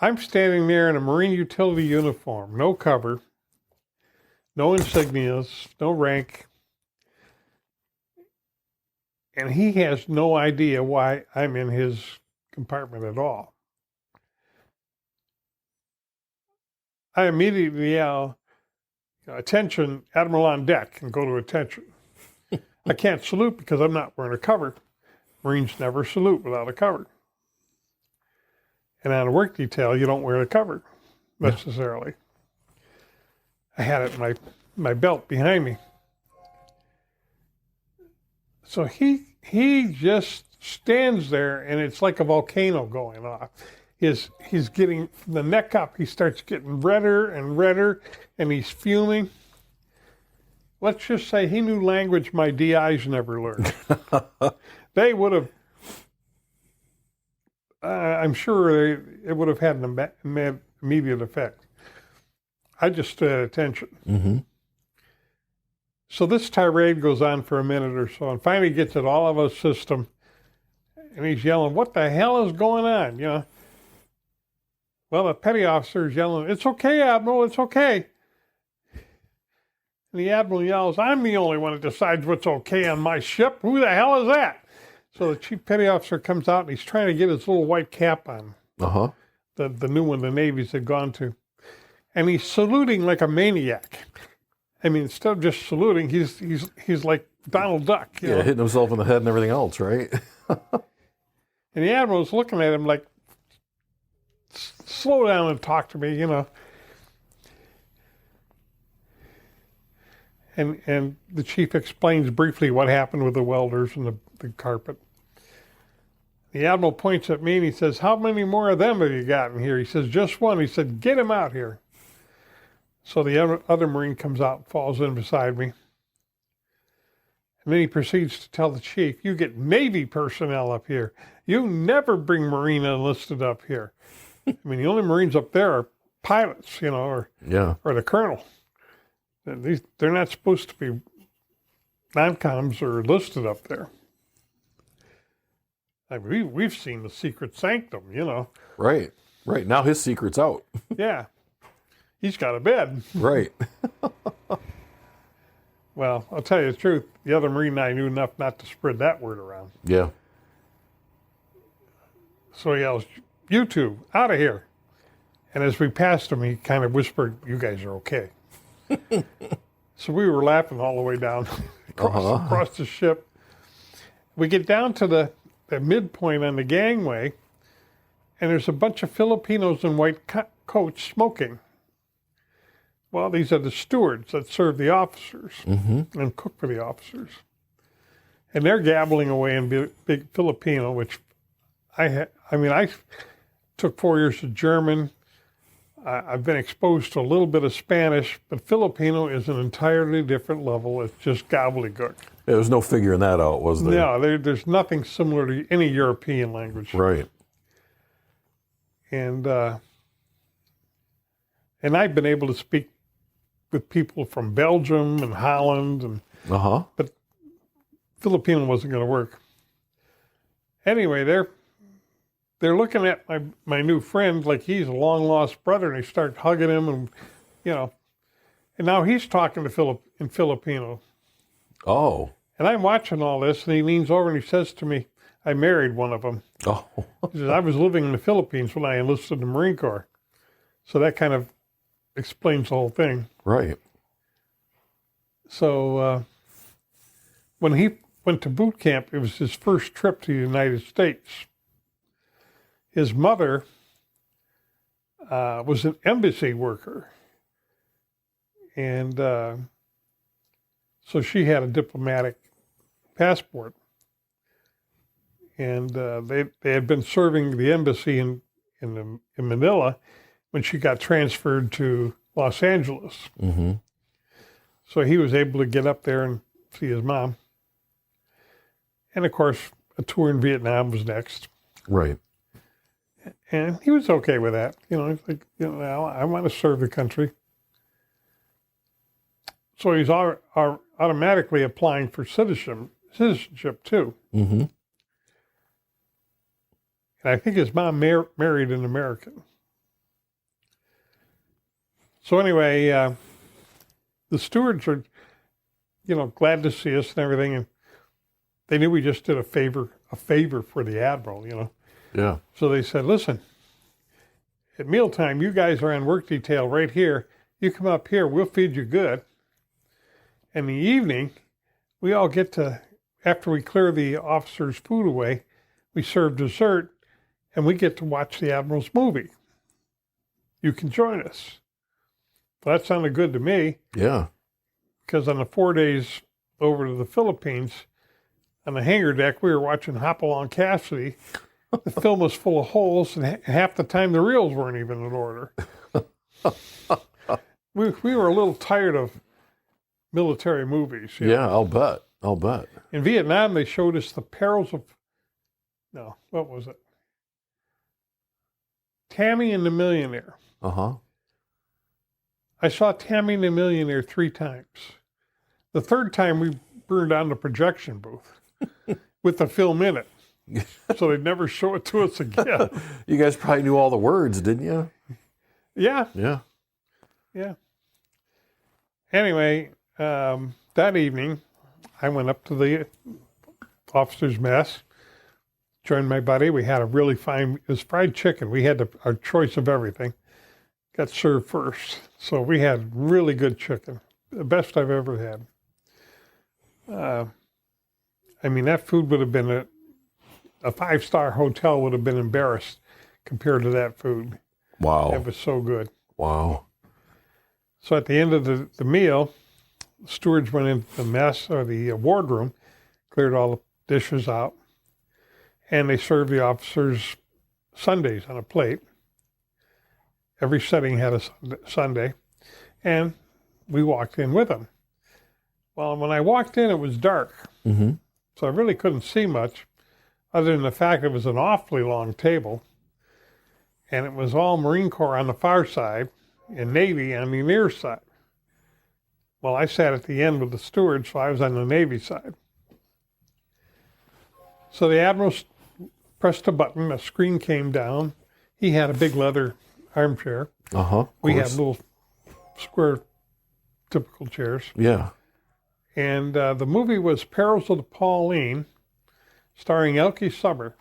I'm standing there in a Marine utility uniform, no cover, no insignias, no rank. And he has no idea why I'm in his compartment at all. I immediately yell, attention, Admiral on deck, and go to attention. I can't salute because I'm not wearing a cover. Marines never salute without a cover. And on a work detail, you don't wear the cover necessarily. I had it in my belt behind me. So he just stands there, and it's like a volcano going off. He's getting, from the neck up, he starts getting redder and redder, and he's fuming. Let's just say he knew language my DIs never learned. They would have, I'm sure it would have had an immediate effect. I just stood at attention. Mm-hmm. So this tirade goes on for a minute or so, and finally gets it all out of his system, and he's yelling, what the hell is going on, Well, the petty officer is yelling, it's okay, Admiral, it's okay. And the Admiral yells, I'm the only one that decides what's okay on my ship. Who the hell is that? So the chief petty officer comes out, and he's trying to get his little white cap on. Uh-huh. The new one the Navy's had gone to. And he's saluting like a maniac. I mean, instead of just saluting, he's like Donald Duck. You know? Hitting himself in the head and everything else, right? And the Admiral's looking at him like, slow down and talk to me, And the chief explains briefly what happened with the welders and the carpet. The Admiral points at me and he says, how many more of them have you got in here? He says, just one. He said, get him out here. So the other Marine comes out and falls in beside me. And then he proceeds to tell the chief, you get Navy personnel up here. You never bring Marine enlisted up here. I mean, the only Marines up there are pilots, or the colonel. They're not supposed to be non-coms or enlisted up there. I mean, we've seen the secret sanctum, Right. Now his secret's out. Yeah. he's got a bed. Right. Well, I'll tell you the truth. The other Marine and I knew enough not to spread that word around. Yeah. So he yells, "You two, out of here." And as we passed him, he kind of whispered, "You guys are okay." So we were laughing all the way down across the ship. We get down to the midpoint on the gangway, and there's a bunch of Filipinos in white coats smoking. Well, these are the stewards that serve the officers and cook for the officers. And they're gabbling away in big Filipino, which I took 4 years of German. I've been exposed to a little bit of Spanish, but Filipino is an entirely different level. It's just gobbledygook. There was no figuring that out, was there? No, there's nothing similar to any European language. Right. And I've been able to speak with people from Belgium and Holland, and but Filipino wasn't going to work. Anyway, they're looking at my new friend like he's a long lost brother, and they start hugging him, and and now he's talking to in Filipino. Oh. And I'm watching all this, and he leans over and he says to me, "I married one of them." Oh. He says, "I was living in the Philippines when I enlisted in the Marine Corps." So that kind of explains the whole thing. Right. So when he went to boot camp, it was his first trip to the United States. His mother was an embassy worker. And so she had a diplomatic passport. And they had been serving the embassy in Manila when she got transferred to Los Angeles. Mm-hmm. So he was able to get up there and see his mom. And of course, a tour in Vietnam was next. Right. And he was okay with that. He's like, I want to serve the country. So he's automatically applying for citizenship too. Mm-hmm. And I think his mom married an American. So anyway, the stewards are, glad to see us and everything. And they knew we just did a favor for the admiral, Yeah. So they said, "Listen, at mealtime, you guys are on work detail right here. You come up here, we'll feed you good. In the evening, we all get to, after we clear the officers' food away, we serve dessert, and we get to watch the admiral's movie. You can join us." Well, that sounded good to me. Yeah. Because on the 4 days over to the Philippines, on the hangar deck, we were watching Hopalong Cassidy. The film was full of holes, and half the time the reels weren't even in order. We were a little tired of military movies. Yeah, I'll bet. In Vietnam, they showed us the perils of, what was it? Tammy and the Millionaire. Uh-huh. I saw Tammy and the Millionaire 3 times. The third time, we burned down the projection booth with the film in it. So they'd never show it to us again. You guys probably knew all the words, didn't you? Yeah. Yeah. Anyway, that evening, I went up to the officers' mess, joined my buddy. We had a really fine, it was fried chicken. We had our choice of everything. Got served first. So we had really good chicken, the best I've ever had. That food would have been a 5-star hotel would have been embarrassed compared to that food. Wow. It was so good. Wow. So at the end of the meal, the stewards went into the mess or the wardroom, cleared all the dishes out, and they served the officers sundaes on a plate. Every setting had a sundae, and we walked in with them. Well, when I walked in, it was dark, so I really couldn't see much, other than the fact it was an awfully long table, and it was all Marine Corps on the far side and Navy on the near side. Well, I sat at the end with the steward, so I was on the Navy side. So the Admiral pressed a button, a screen came down. He had a big leather armchair. Uh-huh. We had little square, typical chairs. Yeah. And the movie was Perils of the Pauline, starring Elke Summer.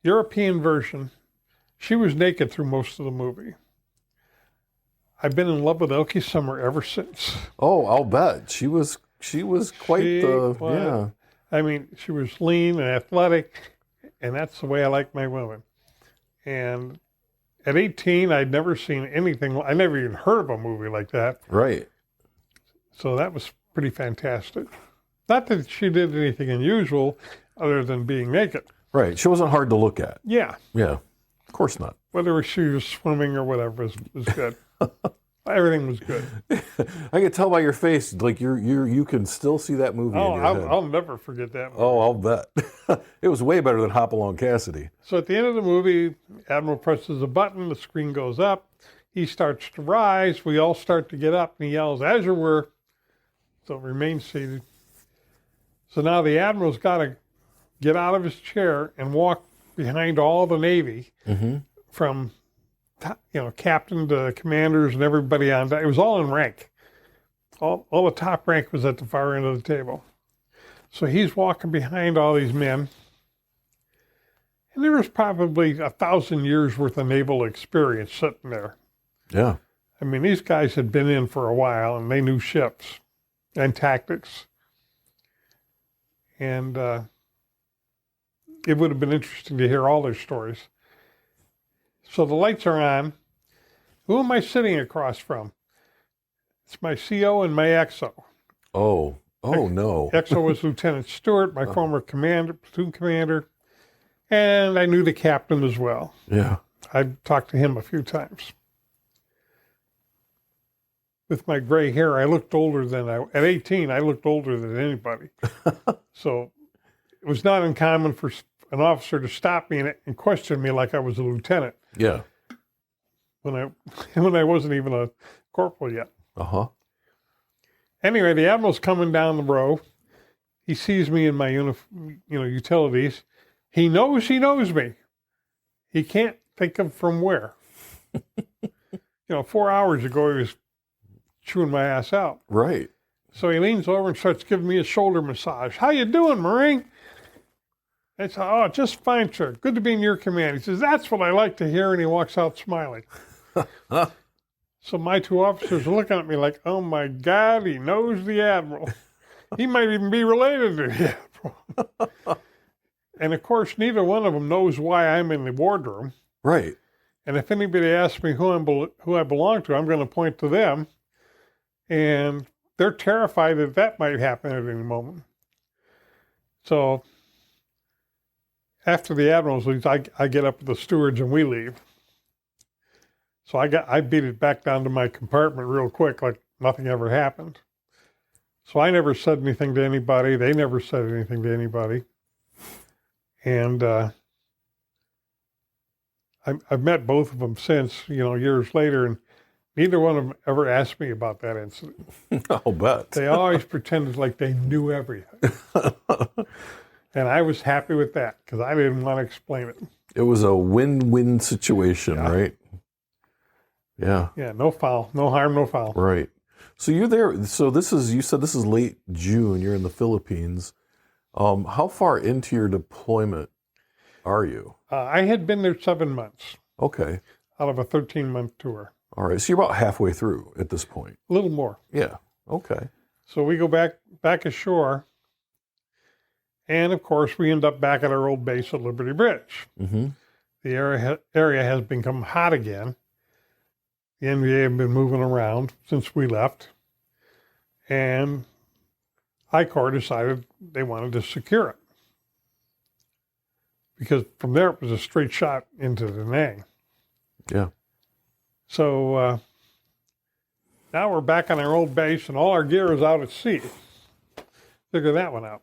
European version. She was naked through most of the movie. I've been in love with Elke Summer ever since. Oh, I'll bet. She was quite yeah. I mean, she was lean and athletic, and that's the way I like my women. And at 18, I'd never seen anything. I never even heard of a movie like that. Right. So that was pretty fantastic. Not that she did anything unusual other than being naked. Right. She wasn't hard to look at. Yeah. Yeah. Of course not. Whether she was swimming or whatever was good. Everything was good. I could tell by your face, like you can still see that movie in your head. I'll never forget that movie. Oh, I'll bet. It was way better than Hopalong Cassidy. So at the end of the movie, Admiral presses a button, the screen goes up, he starts to rise, we all start to get up, and he yells, "As you were," so remain seated. So now the Admiral's got to get out of his chair and walk behind all the Navy from captain to commanders and everybody on deck. It was all in rank. All the top rank was at the far end of the table. So he's walking behind all these men. And there was probably 1,000 years worth of naval experience sitting there. Yeah. I mean, these guys had been in for a while and they knew ships and tactics. And it would have been interesting to hear all their stories. So the lights are on. Who am I sitting across from? It's my CO and my XO. Oh no. XO was Lieutenant Stewart, my former platoon commander, and I knew the captain as well. Yeah. I'd talked to him a few times. With my gray hair, I looked older at 18, I looked older than anybody. So it was not uncommon for an officer to stop me and question me like I was a lieutenant. Yeah. When I wasn't even a corporal yet. Uh-huh. Anyway, the Admiral's coming down the row. He sees me in my utilities. He knows me. He can't think of from where. 4 hours ago, he was chewing my ass out. Right. So he leans over and starts giving me a shoulder massage. "How you doing, Marine?" I said, "Oh, just fine, sir. Good to be in your command." He says, "That's what I like to hear," and he walks out smiling. So my two officers are looking at me like, "Oh my God, he knows the Admiral. He might even be related to the Admiral." And of course, neither one of them knows why I'm in the wardroom. Right. And if anybody asks me who I belong to, I'm going to point to them. And they're terrified that might happen at any moment. So after the Admirals leaves, I get up with the stewards and we leave. So I beat it back down to my compartment real quick, like nothing ever happened. So I never said anything to anybody. They never said anything to anybody. And I've met both of them since, years later, and neither one of them ever asked me about that incident. I'll bet. They always pretended like they knew everything. And I was happy with that because I didn't want to explain it. It was a win-win situation, right? Yeah. Yeah, no foul. No harm, no foul. Right. So you're there. So you said this is late June. You're in the Philippines. How far into your deployment are you? I had been there 7 months. Okay. Out of a 13-month tour. All right. So you're about halfway through at this point. A little more. Yeah. Okay. So we go back ashore. And of course, we end up back at our old base at Liberty Bridge. Mm-hmm. The area has become hot again. The NBA have been moving around since we left. And I-Corps decided they wanted to secure it. Because from there, it was a straight shot into Da Nang. Yeah. So now we're back on our old base and all our gear is out at sea. Figure that one out.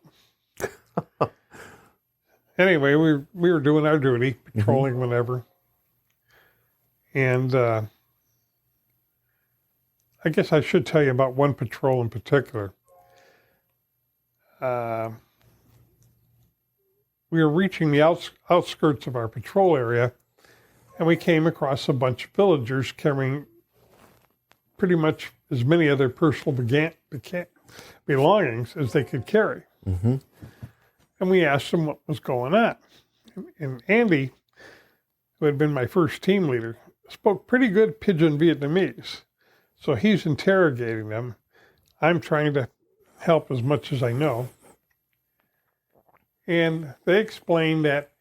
Anyway, we were doing our duty, patrolling whenever. And I guess I should tell you about one patrol in particular. We were reaching the outskirts of our patrol area, and we came across a bunch of villagers carrying pretty much as many of their personal belongings as they could carry. Mm-hmm. And we asked them what was going on. And Andy, who had been my first team leader, spoke pretty good Pidgin Vietnamese. So he's interrogating them. I'm trying to help as much as I know. And they explained that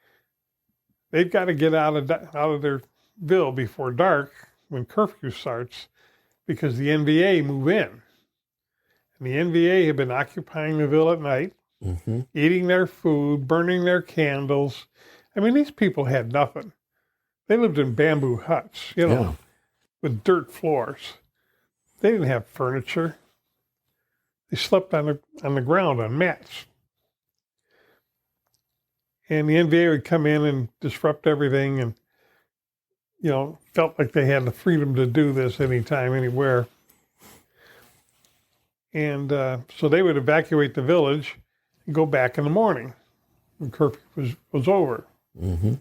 they've got to get out of their ville before dark when curfew starts because the NVA move in. And the NVA have been occupying the ville at night, Mm-hmm. eating their food, burning their candles. I mean, these people had nothing. They lived in bamboo huts, Yeah. with dirt floors. They didn't have furniture. They slept on the ground on mats. And the NVA would come in and disrupt everything and, felt like they had the freedom to do this anytime, anywhere. And so they would evacuate the village and go back in the morning when curfew was over. Mm-hmm.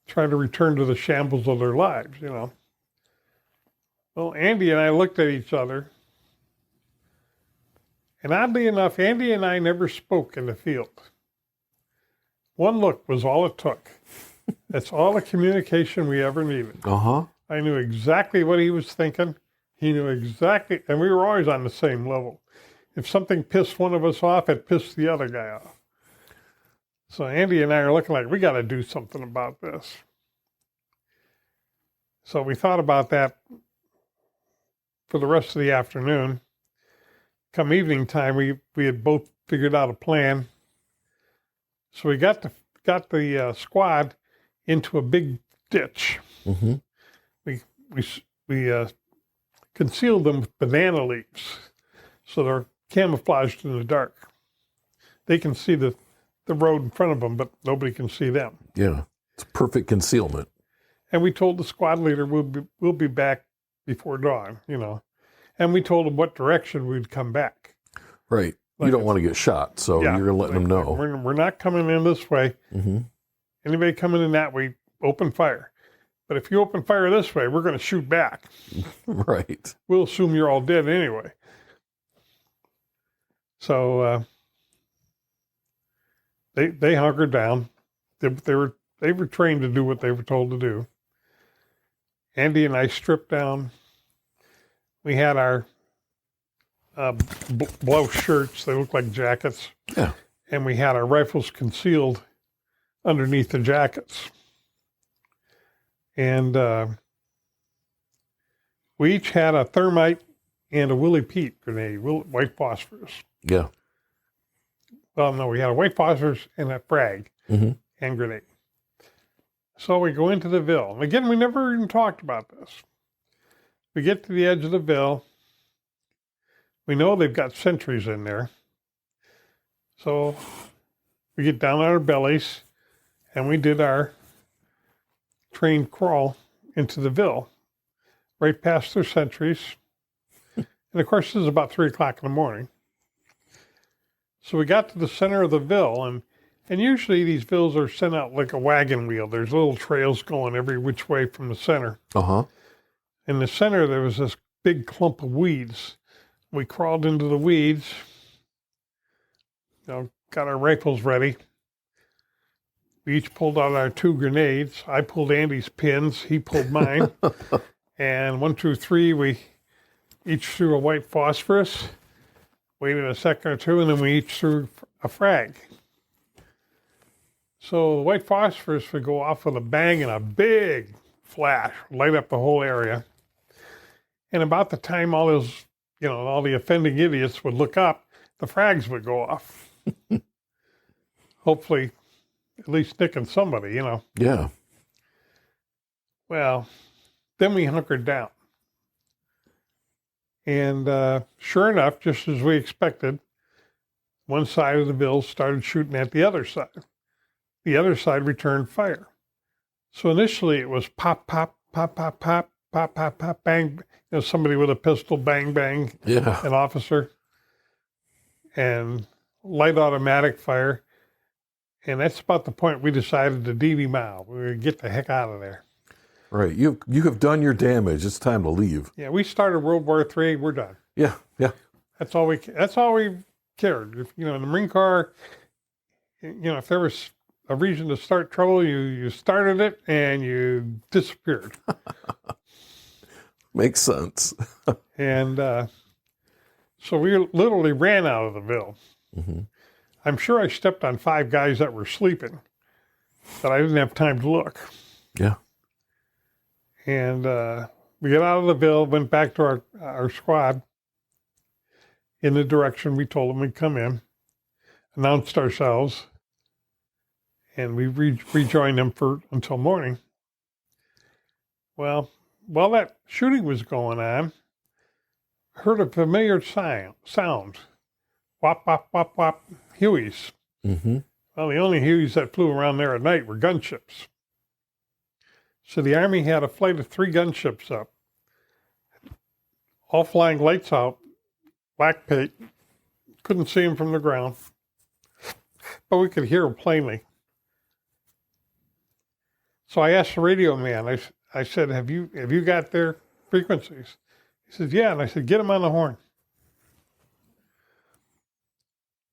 Try to return to the shambles of their lives, Well, Andy and I looked at each other. And oddly enough, Andy and I never spoke in the field. One look was all it took. That's all the communication we ever needed. Uh-huh. I knew exactly what he was thinking. He knew exactly, and we were always on the same level. If something pissed one of us off, it pissed the other guy off. So Andy and I are looking like, we got to do something about this. So we thought about that for the rest of the afternoon. Come evening time, we had both figured out a plan. So we got the squad into a big ditch. Mm-hmm. We concealed them with banana leaves, so they're camouflaged in the dark. They can see the road in front of them, but nobody can see them. Yeah, it's perfect concealment. And we told the squad leader we'll be back before dawn, And we told them what direction we'd come back. Right. You don't want to get shot, so you're letting them know. We're not coming in this way. Mm-hmm. Anybody coming in that way, open fire. But if you open fire this way, we're going to shoot back. Right. We'll assume you're all dead anyway. So they hunkered down. They were trained to do what they were told to do. Andy and I stripped down. We had our blouse shirts. They looked like jackets. Yeah. And we had our rifles concealed underneath the jackets. And we each had a thermite and a Willie Pete grenade, white phosphorus. Yeah. Well, no, we had a white phosphorus and a frag Mm-hmm. and grenade. So we go into the ville. And again, we never even talked about this. We get to the edge of the ville. We know they've got sentries in there. So we get down on our bellies and we did our trained crawl into the ville, right past their sentries. And of course, this is about 3 o'clock in the morning. So we got to the center of the ville, and usually these villes are sent out like a wagon wheel. There's little trails going every which way from the center. Uh-huh. In the center, there was this big clump of weeds. We crawled into the weeds, got our rifles ready. We each pulled out our 2 grenades. I pulled Andy's pins. He pulled mine. And 1, 2, 3, we each threw a white phosphorus, waited a second or two, and then we each threw a frag. So the white phosphorus would go off with a bang and a big flash, light up the whole area. And about the time all those, all the offending idiots would look up, the frags would go off. Hopefully, at least nicking somebody, Yeah. Well, then we hunkered down. And sure enough, just as we expected, one side of the ville started shooting at the other side. The other side returned fire. So initially it was pop, pop, pop, pop, pop, pop, pop, pop, bang. Somebody with a pistol, bang, bang, Yeah. an officer, and light automatic fire. And that's about the point we decided to DD Mile. We would get the heck out of there. Right. You have done your damage. It's time to leave. Yeah, we started World War III. We're done. Yeah. Yeah. That's all we cared. If, in the Marine Corps, if there was a reason to start trouble, you started it and you disappeared. Makes sense. And so we literally ran out of the Ville. Mm-hmm. I'm sure I stepped on 5 guys that were sleeping, but I didn't have time to look. Yeah. And we got out of the Ville, went back to our squad in the direction we told them we'd come in, announced ourselves, and we rejoined them until morning. Well, while that shooting was going on, I heard a familiar sound. Whop, whop, whop, whop, Hueys. Mm-hmm. Well, the only Hueys that flew around there at night were gunships. So the Army had a flight of 3 gunships up, all flying lights out, black paint. Couldn't see them from the ground, but we could hear them plainly. So I asked the radio man, I said, have you got their frequencies? He said, yeah. And I said, get them on the horn.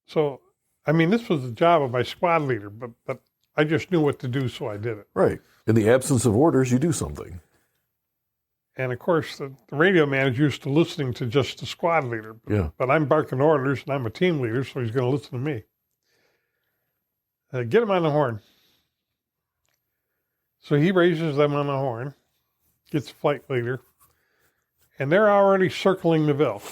So, this was the job of my squad leader, but I just knew what to do, so I did it. Right. In the absence of orders, you do something. And of course, the radio man is used to listening to just the squad leader. Yeah. But I'm barking orders, and I'm a team leader, so he's going to listen to me. Get him on the horn. So he raises them on the horn, gets the flight leader, and they're already circling the Ville.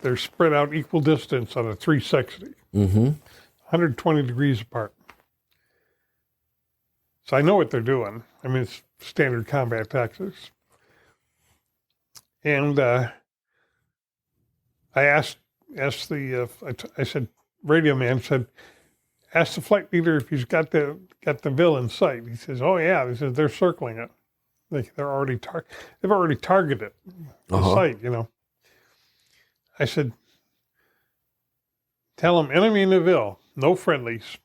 They're spread out equal distance on a 360, 120 degrees apart. So I know what they're doing. It's standard combat tactics. And I asked I said, radio man said, ask the flight leader if he's got the Ville in sight. He says, oh yeah. He says, they're circling it. They've already targeted the site, I said, tell him enemy in the Ville, no friendlies.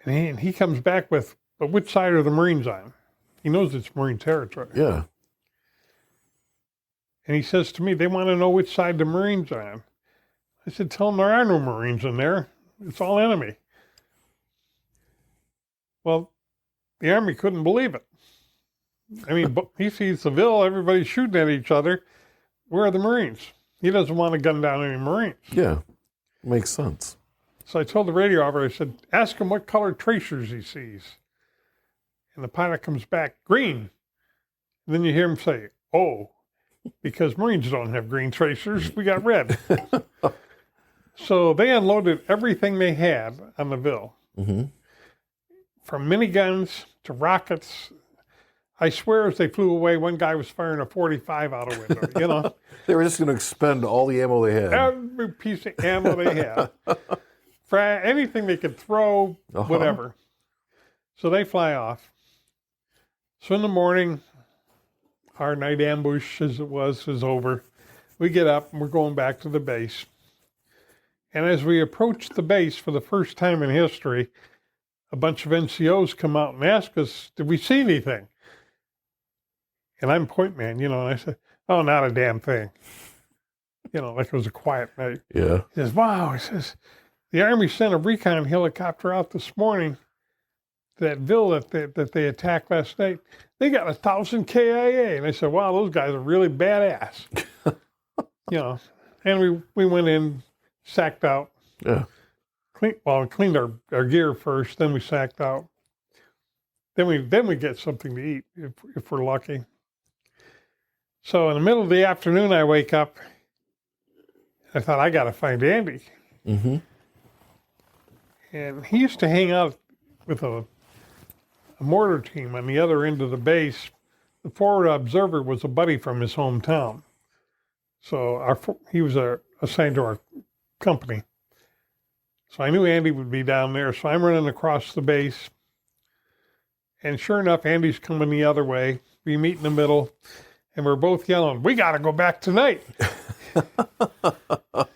And he comes back with, but which side are the Marines on? He knows it's Marine territory. Yeah. And he says to me, they want to know which side the Marines are on. I said, tell them there are no Marines in there. It's all enemy. Well, the Army couldn't believe it. He sees the Ville, everybody's shooting at each other. Where are the Marines? He doesn't want to gun down any Marines. Yeah. Makes sense. So I told the radio operator, I said, ask him what color tracers he sees. And the pilot comes back, green. And then you hear him say, oh, because Marines don't have green tracers. We got red. So they unloaded everything they had on the Ville. Mm-hmm. From miniguns to rockets. I swear as they flew away, one guy was firing a 45 out a window, They were just going to expend all the ammo they had. Every piece of ammo they had. Anything they could throw, whatever. So they fly off. So in the morning, our night ambush, as it was, is over. We get up and we're going back to the base. And as we approach the base for the first time in history, a bunch of NCOs come out and ask us, did we see anything? And I'm point man, and I said, oh, not a damn thing. Like it was a quiet night. Yeah. He says, wow. He says, the Army sent a recon helicopter out this morning to that Ville that they attacked last night. They got 1,000 KIA. And I said, wow, those guys are really badass. And we went in, sacked out. Yeah. We cleaned our gear first, then we sacked out. Then we get something to eat if we're lucky. So in the middle of the afternoon, I wake up. I thought, I got to find Andy. Mm-hmm. And he used to hang out with a mortar team on the other end of the base. The forward observer was a buddy from his hometown. So he was assigned to our company. So I knew Andy would be down there. So I'm running across the base. And sure enough, Andy's coming the other way. We meet in the middle. And we're both yelling, we got to go back tonight.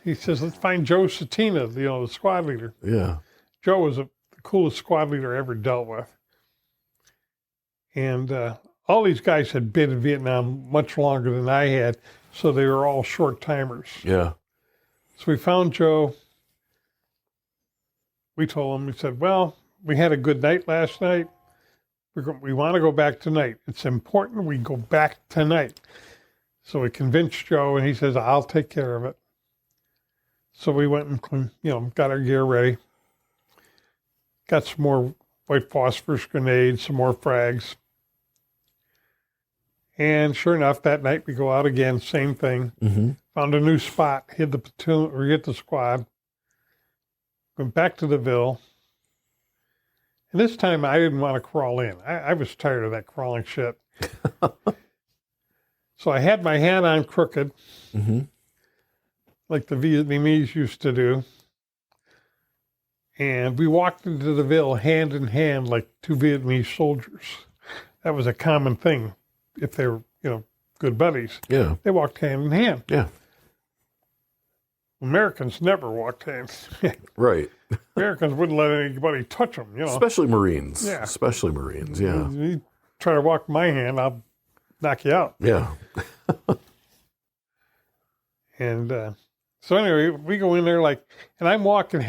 He says, let's find Joe Satina, the squad leader. Yeah. Joe was the coolest squad leader I ever dealt with. And all these guys had been in Vietnam much longer than I had, so they were all short timers. Yeah. So we found Joe. We told him, we said, well, we had a good night last night. We want to go back tonight. It's important we go back tonight. So we convinced Joe, and he says, I'll take care of it. So we went and got our gear ready. Got some more white phosphorus grenades, some more frags. And sure enough, that night we go out again, same thing. Mm-hmm. Found a new spot, hit the platoon, or hit the squad. Went back to the Ville. And this time I didn't want to crawl in. I was tired of that crawling shit. So I had my hat on crooked, Mm-hmm. like the Vietnamese used to do. And we walked into the Ville hand in hand like two Vietnamese soldiers. That was a common thing if they were, good buddies. Yeah. They walked hand in hand. Yeah. Americans never walked hands. Right. Americans wouldn't let anybody touch them, Especially Marines. Yeah. Especially Marines, yeah. You try to walk my hand, I'll knock you out. Yeah. And so anyway, we go in there and I'm walking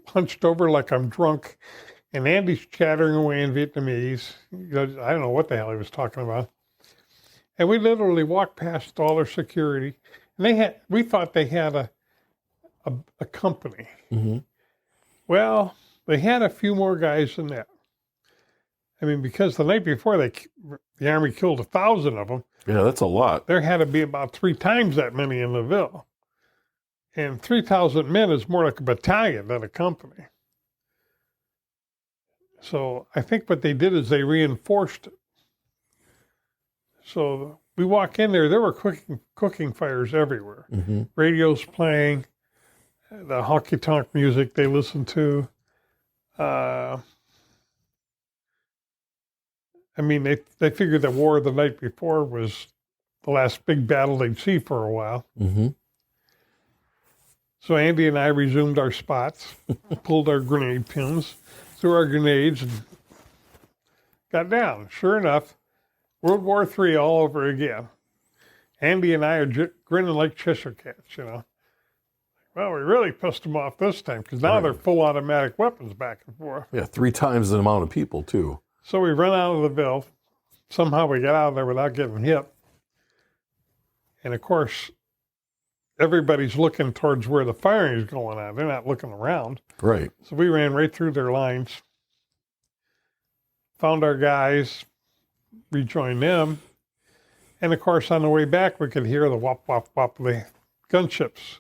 hunched over like I'm drunk, and Andy's chattering away in Vietnamese. I don't know what the hell he was talking about. And we literally walked past all their security, and we thought they had a company. Mm-hmm. Well, they had a few more guys than that. I mean, because the night before the Army killed 1,000 of them. Yeah, that's a lot. There had to be about 3 times that many in the Ville. And 3,000 men is more like a battalion than a company. So I think what they did is they reinforced it. So we walk in there were cooking fires everywhere. Mm-hmm. Radios playing, the honky-tonk music they listened to. They figured the war the night before was the last big battle they'd see for a while. Mm-hmm. So Andy and I resumed our spots, pulled our grenade pins, threw our grenades, and got down. Sure enough, World War III all over again. Andy and I are grinning like Cheshire cats, Well, we really pissed them off this time, because now they're full automatic weapons back and forth. Yeah, 3 times the amount of people, too. So we run out of the Ville. Somehow we got out of there without getting hit. And of course, everybody's looking towards where the firing is going on. They're not looking around. Right. So we ran right through their lines, found our guys, rejoined them. And of course, on the way back, we could hear the whop, whop, whop of the gunships.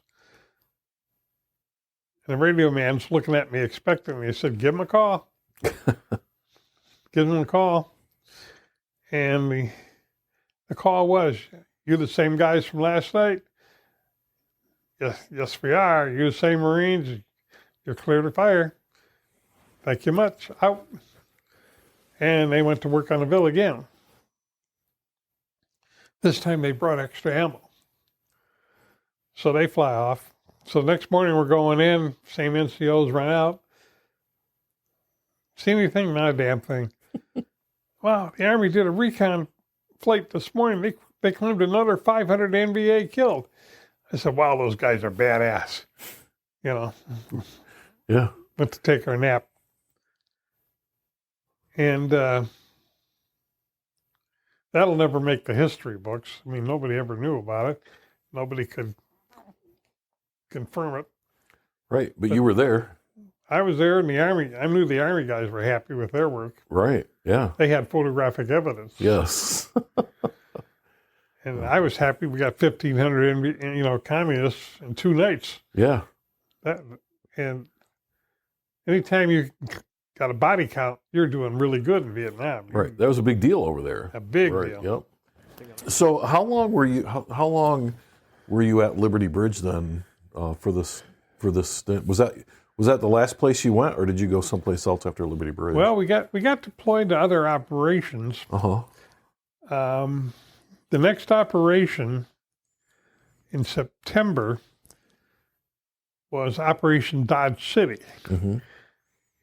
And the radio man's looking at me expectantly. He said, give him a call. Give him a call. And the call was, you the same guys from last night? Yes, we are. You the same Marines? You're clear to fire. Thank you much. Out. And they went to work on the Ville again. This time they brought extra ammo. So they fly off. So the next morning we're going in, same NCOs run out. See anything? Not a damn thing. Wow, the Army did a recon flight this morning. They claimed another 500 NVA killed. I said, wow, those guys are badass. Yeah. Went to take our nap. And that'll never make the history books. I mean, nobody ever knew about it. Nobody could confirm it. Right, but you were there. I was there in the Army. I knew the Army guys were happy with their work. Right, yeah. They had photographic evidence. Yes. And I was happy we got 1,500, communists in 2 nights. Yeah. And anytime you got a body count, you're doing really good in Vietnam. Right, that was a big deal over there. A big deal. Yep. So how long were you at Liberty Bridge then for this stint? Was that the last place you went, or did you go someplace else after Liberty Bridge? Well, we got deployed to other operations. The next operation in September was Operation Dodge City. Mm-hmm.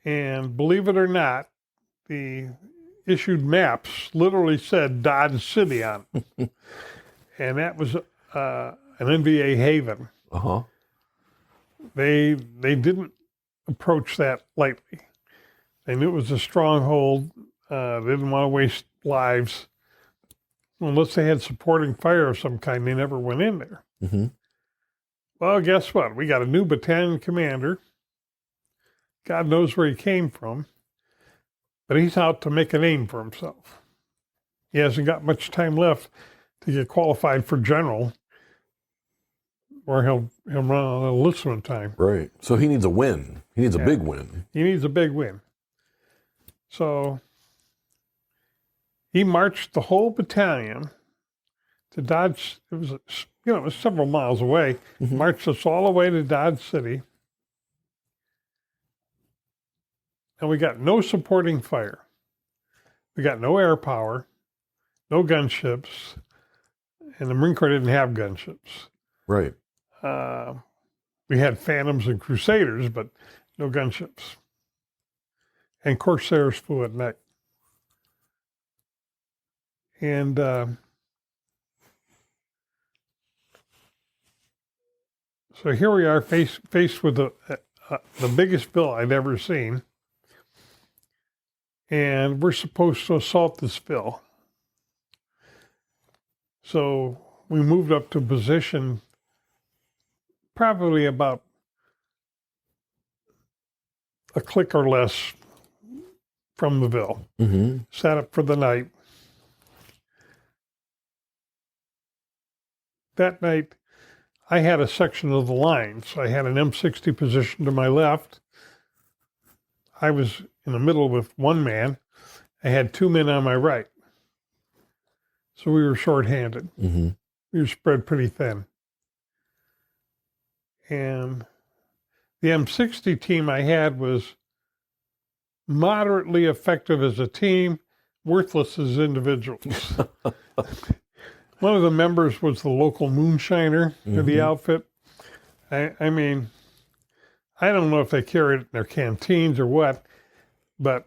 And believe it or not, the issued maps literally said Dodge City on it. And that was an NVA haven. Uh-huh. They didn't approach that lightly. They knew it was a stronghold. They didn't want to waste lives. Unless they had supporting fire of some kind, they never went in there. Mm-hmm. Well, guess what? We got a new battalion commander. God knows where he came from. But he's out to make a name for himself. He hasn't got much time left to get qualified for general, or he'll run out of enlistment time. Right. So he needs a win. He needs a big win. He needs a big win. So he marched the whole battalion to Dodge. It was several miles away. Mm-hmm. Marched us all the way to Dodge City. And we got no supporting fire. We got no air power, no gunships, and the Marine Corps didn't have gunships. Right. We had Phantoms and Crusaders, but no gunships. And Corsairs flew at night. And so here we are faced with the biggest bill I'd ever seen. And we're supposed to assault this bill. So we moved up to position probably about a click or less from the bill. Mm-hmm. Sat up for the night. That night, I had a section of the line. So I had an M60 position to my left. I was in the middle with one man. I had two men on my right. So we were shorthanded. Mm-hmm. We were spread pretty thin. And the M60 team I had was moderately effective as a team, worthless as individuals. One of the members was the local moonshiner of the outfit. I mean, I don't know if they carried it in their canteens or what, but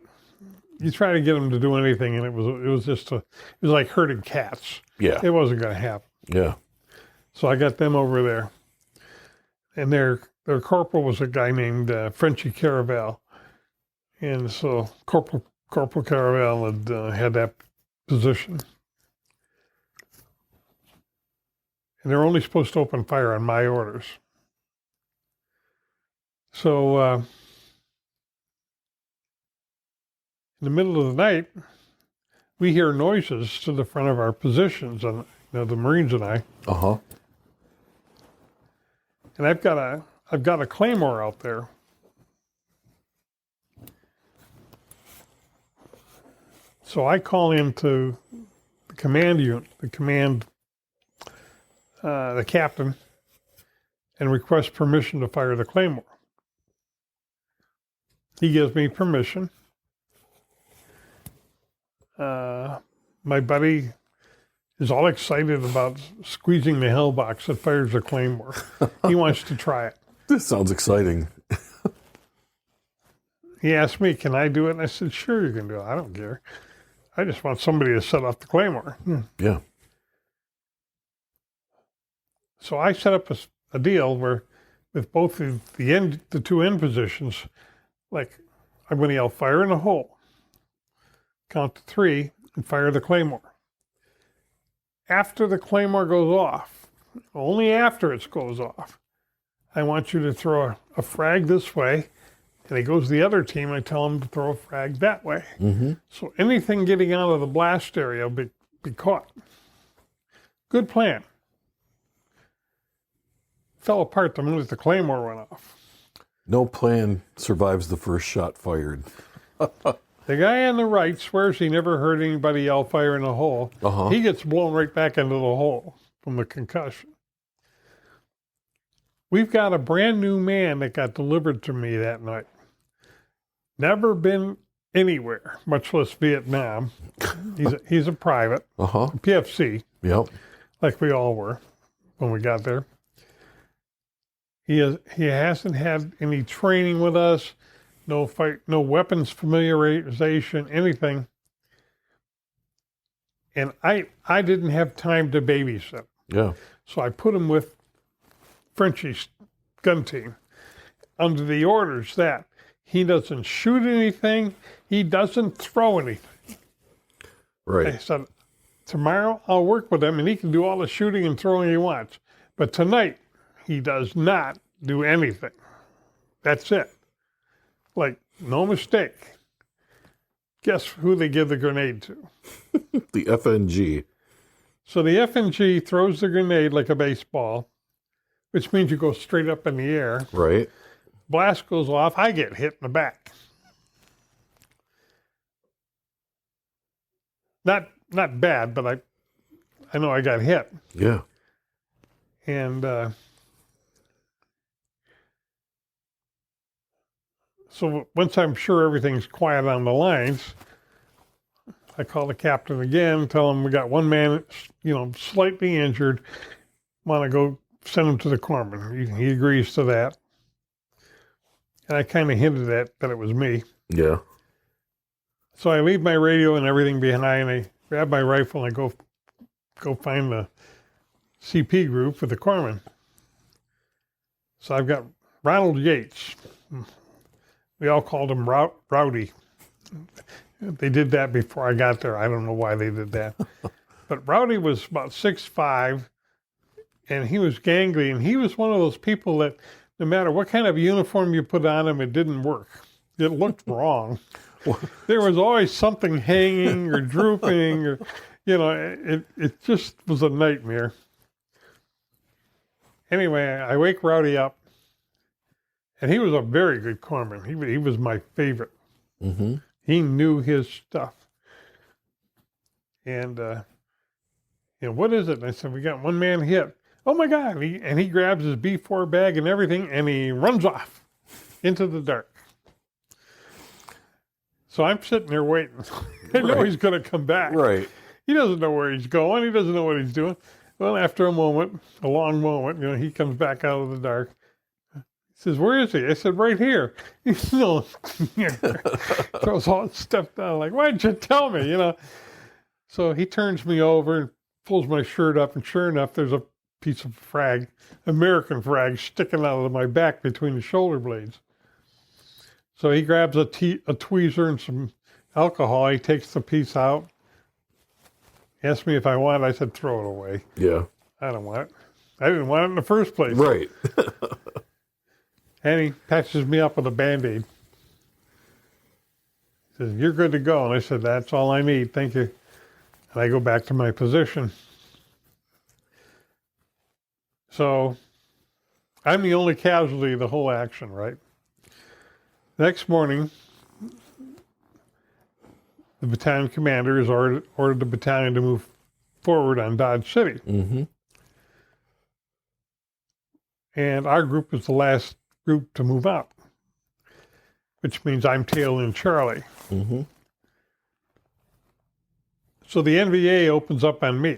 you try to get them to do anything, and it was like herding cats. Yeah. It wasn't going to happen. Yeah. So I got them over there, and their corporal was a guy named Frenchy Caravel, and so Corporal Caravel had that position. And they're only supposed to open fire on my orders. So in the middle of the night, we hear noises to the front of our positions, and the Marines and I. Uh-huh. And I've got a claymore out there. So I call into the command unit, the captain, and request permission to fire the claymore. He gives me permission. My buddy is all excited about squeezing the hell box that fires the claymore. He wants to try it. This sounds exciting. He asked me, can I do it? And I said, sure, you can do it. I don't care. I just want somebody to set off the claymore. Yeah. So I set up a deal where with both the two end positions, like I'm going to yell, fire in the hole. Count to 3 and fire the claymore. After the claymore goes off, only after it goes off, I want you to throw a frag this way, and he goes to the other team, I tell him to throw a frag that way. Mm-hmm. So anything getting out of the blast area will be caught. Good plan. Fell apart the minute the claymore went off. No plan survives the first shot fired. The guy on the right swears he never heard anybody yell fire in a hole. Uh-huh. He gets blown right back into the hole from the concussion. We've got a brand new man that got delivered to me that night. Never been anywhere, much less Vietnam. He's a private, Uh-huh. PFC, Yep. like we all were when we got there. He hasn't had any training with us, no fight, no weapons familiarization, anything. And I didn't have time to babysit. Yeah. So I put him with Frenchie's gun team under the orders that he doesn't shoot anything, he doesn't throw anything. Right. I said, tomorrow I'll work with him and he can do all the shooting and throwing he wants. But tonight, he does not do anything. That's it. Like, no mistake. Guess who they give the grenade to? The FNG. So the FNG throws the grenade like a baseball, which means you go straight up in the air. Right. Blast goes off, I get hit in the back. Not bad, but I know I got hit. Yeah. And so once I'm sure everything's quiet on the lines, I call the captain again, tell him we got one man, slightly injured. Want to go send him to the corpsman. He agrees to that. And I kind of hinted that it was me. Yeah. So I leave my radio and everything behind. I grab my rifle and I go find the CP group for the corpsman. So I've got Ronald Yates. We all called him Rowdy. They did that before I got there. I don't know why they did that. But Rowdy was about 6'5", and he was gangly, and he was one of those people that no matter what kind of uniform you put on him, it didn't work. It looked wrong. There was always something hanging or drooping, or it just was a nightmare. Anyway, I wake Rowdy up, and he was a very good corpsman. He was my favorite. Mm-hmm. He knew his stuff. And, what is it? And I said, we got one man hit. Oh my God. He grabs his B4 bag and everything, and he runs off into the dark. So I'm sitting there waiting. I know he's going to come back. Right. He doesn't know where he's going. He doesn't know what he's doing. Well, after a long moment, he comes back out of the dark. He says, where is he? I said, right here. He throws all his stuff down. Like, why didn't you tell me, So he turns me over and pulls my shirt up, and sure enough, there's a piece of American frag, sticking out of my back between the shoulder blades. So he grabs a tweezer and some alcohol. He takes the piece out. He asked me if I want it. I said, throw it away. Yeah. I don't want it. I didn't want it in the first place. Right. And he patches me up with a Band-Aid. He says, you're good to go. And I said, that's all I need. Thank you. And I go back to my position. So I'm the only casualty of the whole action, right? Next morning, the battalion commander has ordered the battalion to move forward on Dodge City. Mm-hmm. And our group was the last group to move out, which means I'm tailing Charlie. Mm-hmm. So the NVA opens up on me.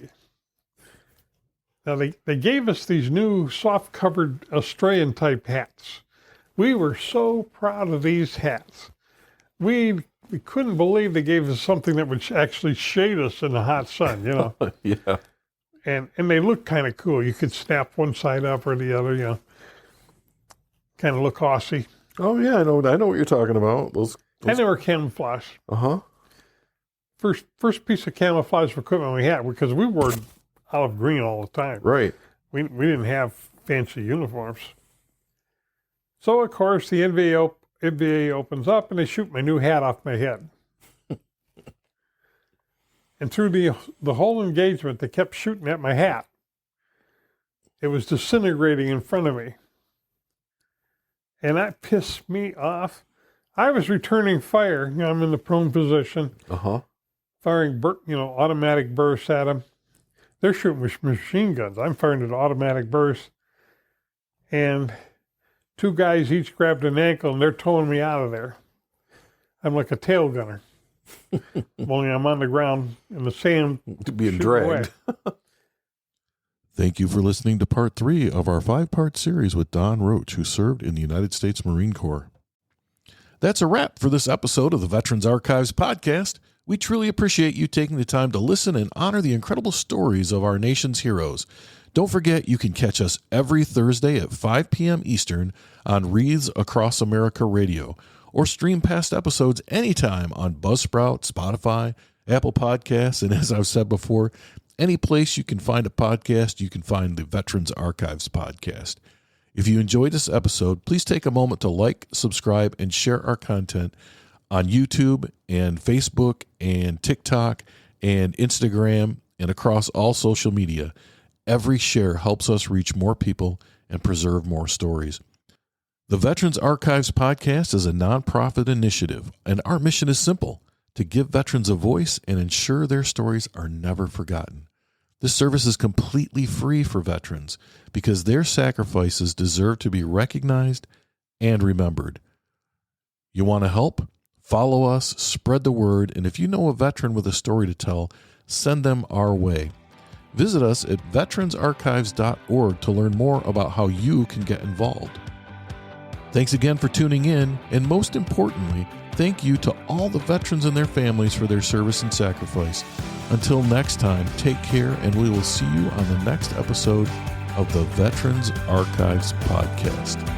Now, they gave us these new soft-covered Australian-type hats. We were so proud of these hats. We couldn't believe they gave us something that would actually shade us in the hot sun, Yeah. And they looked kind of cool. You could snap one side up or the other, kind of look Aussie. Oh yeah, I know what you're talking about. Those... And they were camouflage. Uh-huh. First piece of camouflage equipment we had, because we wore olive green all the time. Right. We didn't have fancy uniforms. So of course the NVA opens up and they shoot my new hat off my head. And through the whole engagement, they kept shooting at my hat. It was disintegrating in front of me. And that pissed me off. I was returning fire. I'm in the prone position. Uh-huh. Firing, automatic bursts at them. They're shooting with machine guns. I'm firing at automatic bursts. And two guys each grabbed an ankle, and they're towing me out of there. I'm like a tail gunner. Only I'm on the ground in the sand. Being dragged. Thank you for listening to part 3 of our 5-part series with Don Roach, who served in the United States Marine Corps. That's a wrap for this episode of the Veterans Archives podcast. We truly appreciate you taking the time to listen and honor the incredible stories of our nation's heroes. Don't forget, you can catch us every Thursday at 5 p.m. Eastern on Wreaths Across America Radio, or stream past episodes anytime on Buzzsprout, Spotify, Apple Podcasts, and as I've said before, any place you can find a podcast, you can find the Veterans Archives podcast. If you enjoyed this episode, please take a moment to like, subscribe, and share our content on YouTube and Facebook and TikTok and Instagram and across all social media. Every share helps us reach more people and preserve more stories. The Veterans Archives podcast is a nonprofit initiative, and our mission is simple: to give veterans a voice and ensure their stories are never forgotten. This service is completely free for veterans because their sacrifices deserve to be recognized and remembered. You want to help? Follow us, spread the word, and if you know a veteran with a story to tell, send them our way. Visit us at veteransarchives.org to learn more about how you can get involved. Thanks again for tuning in, and most importantly, thank you to all the veterans and their families for their service and sacrifice. Until next time, take care, and we will see you on the next episode of the Veterans Archives podcast.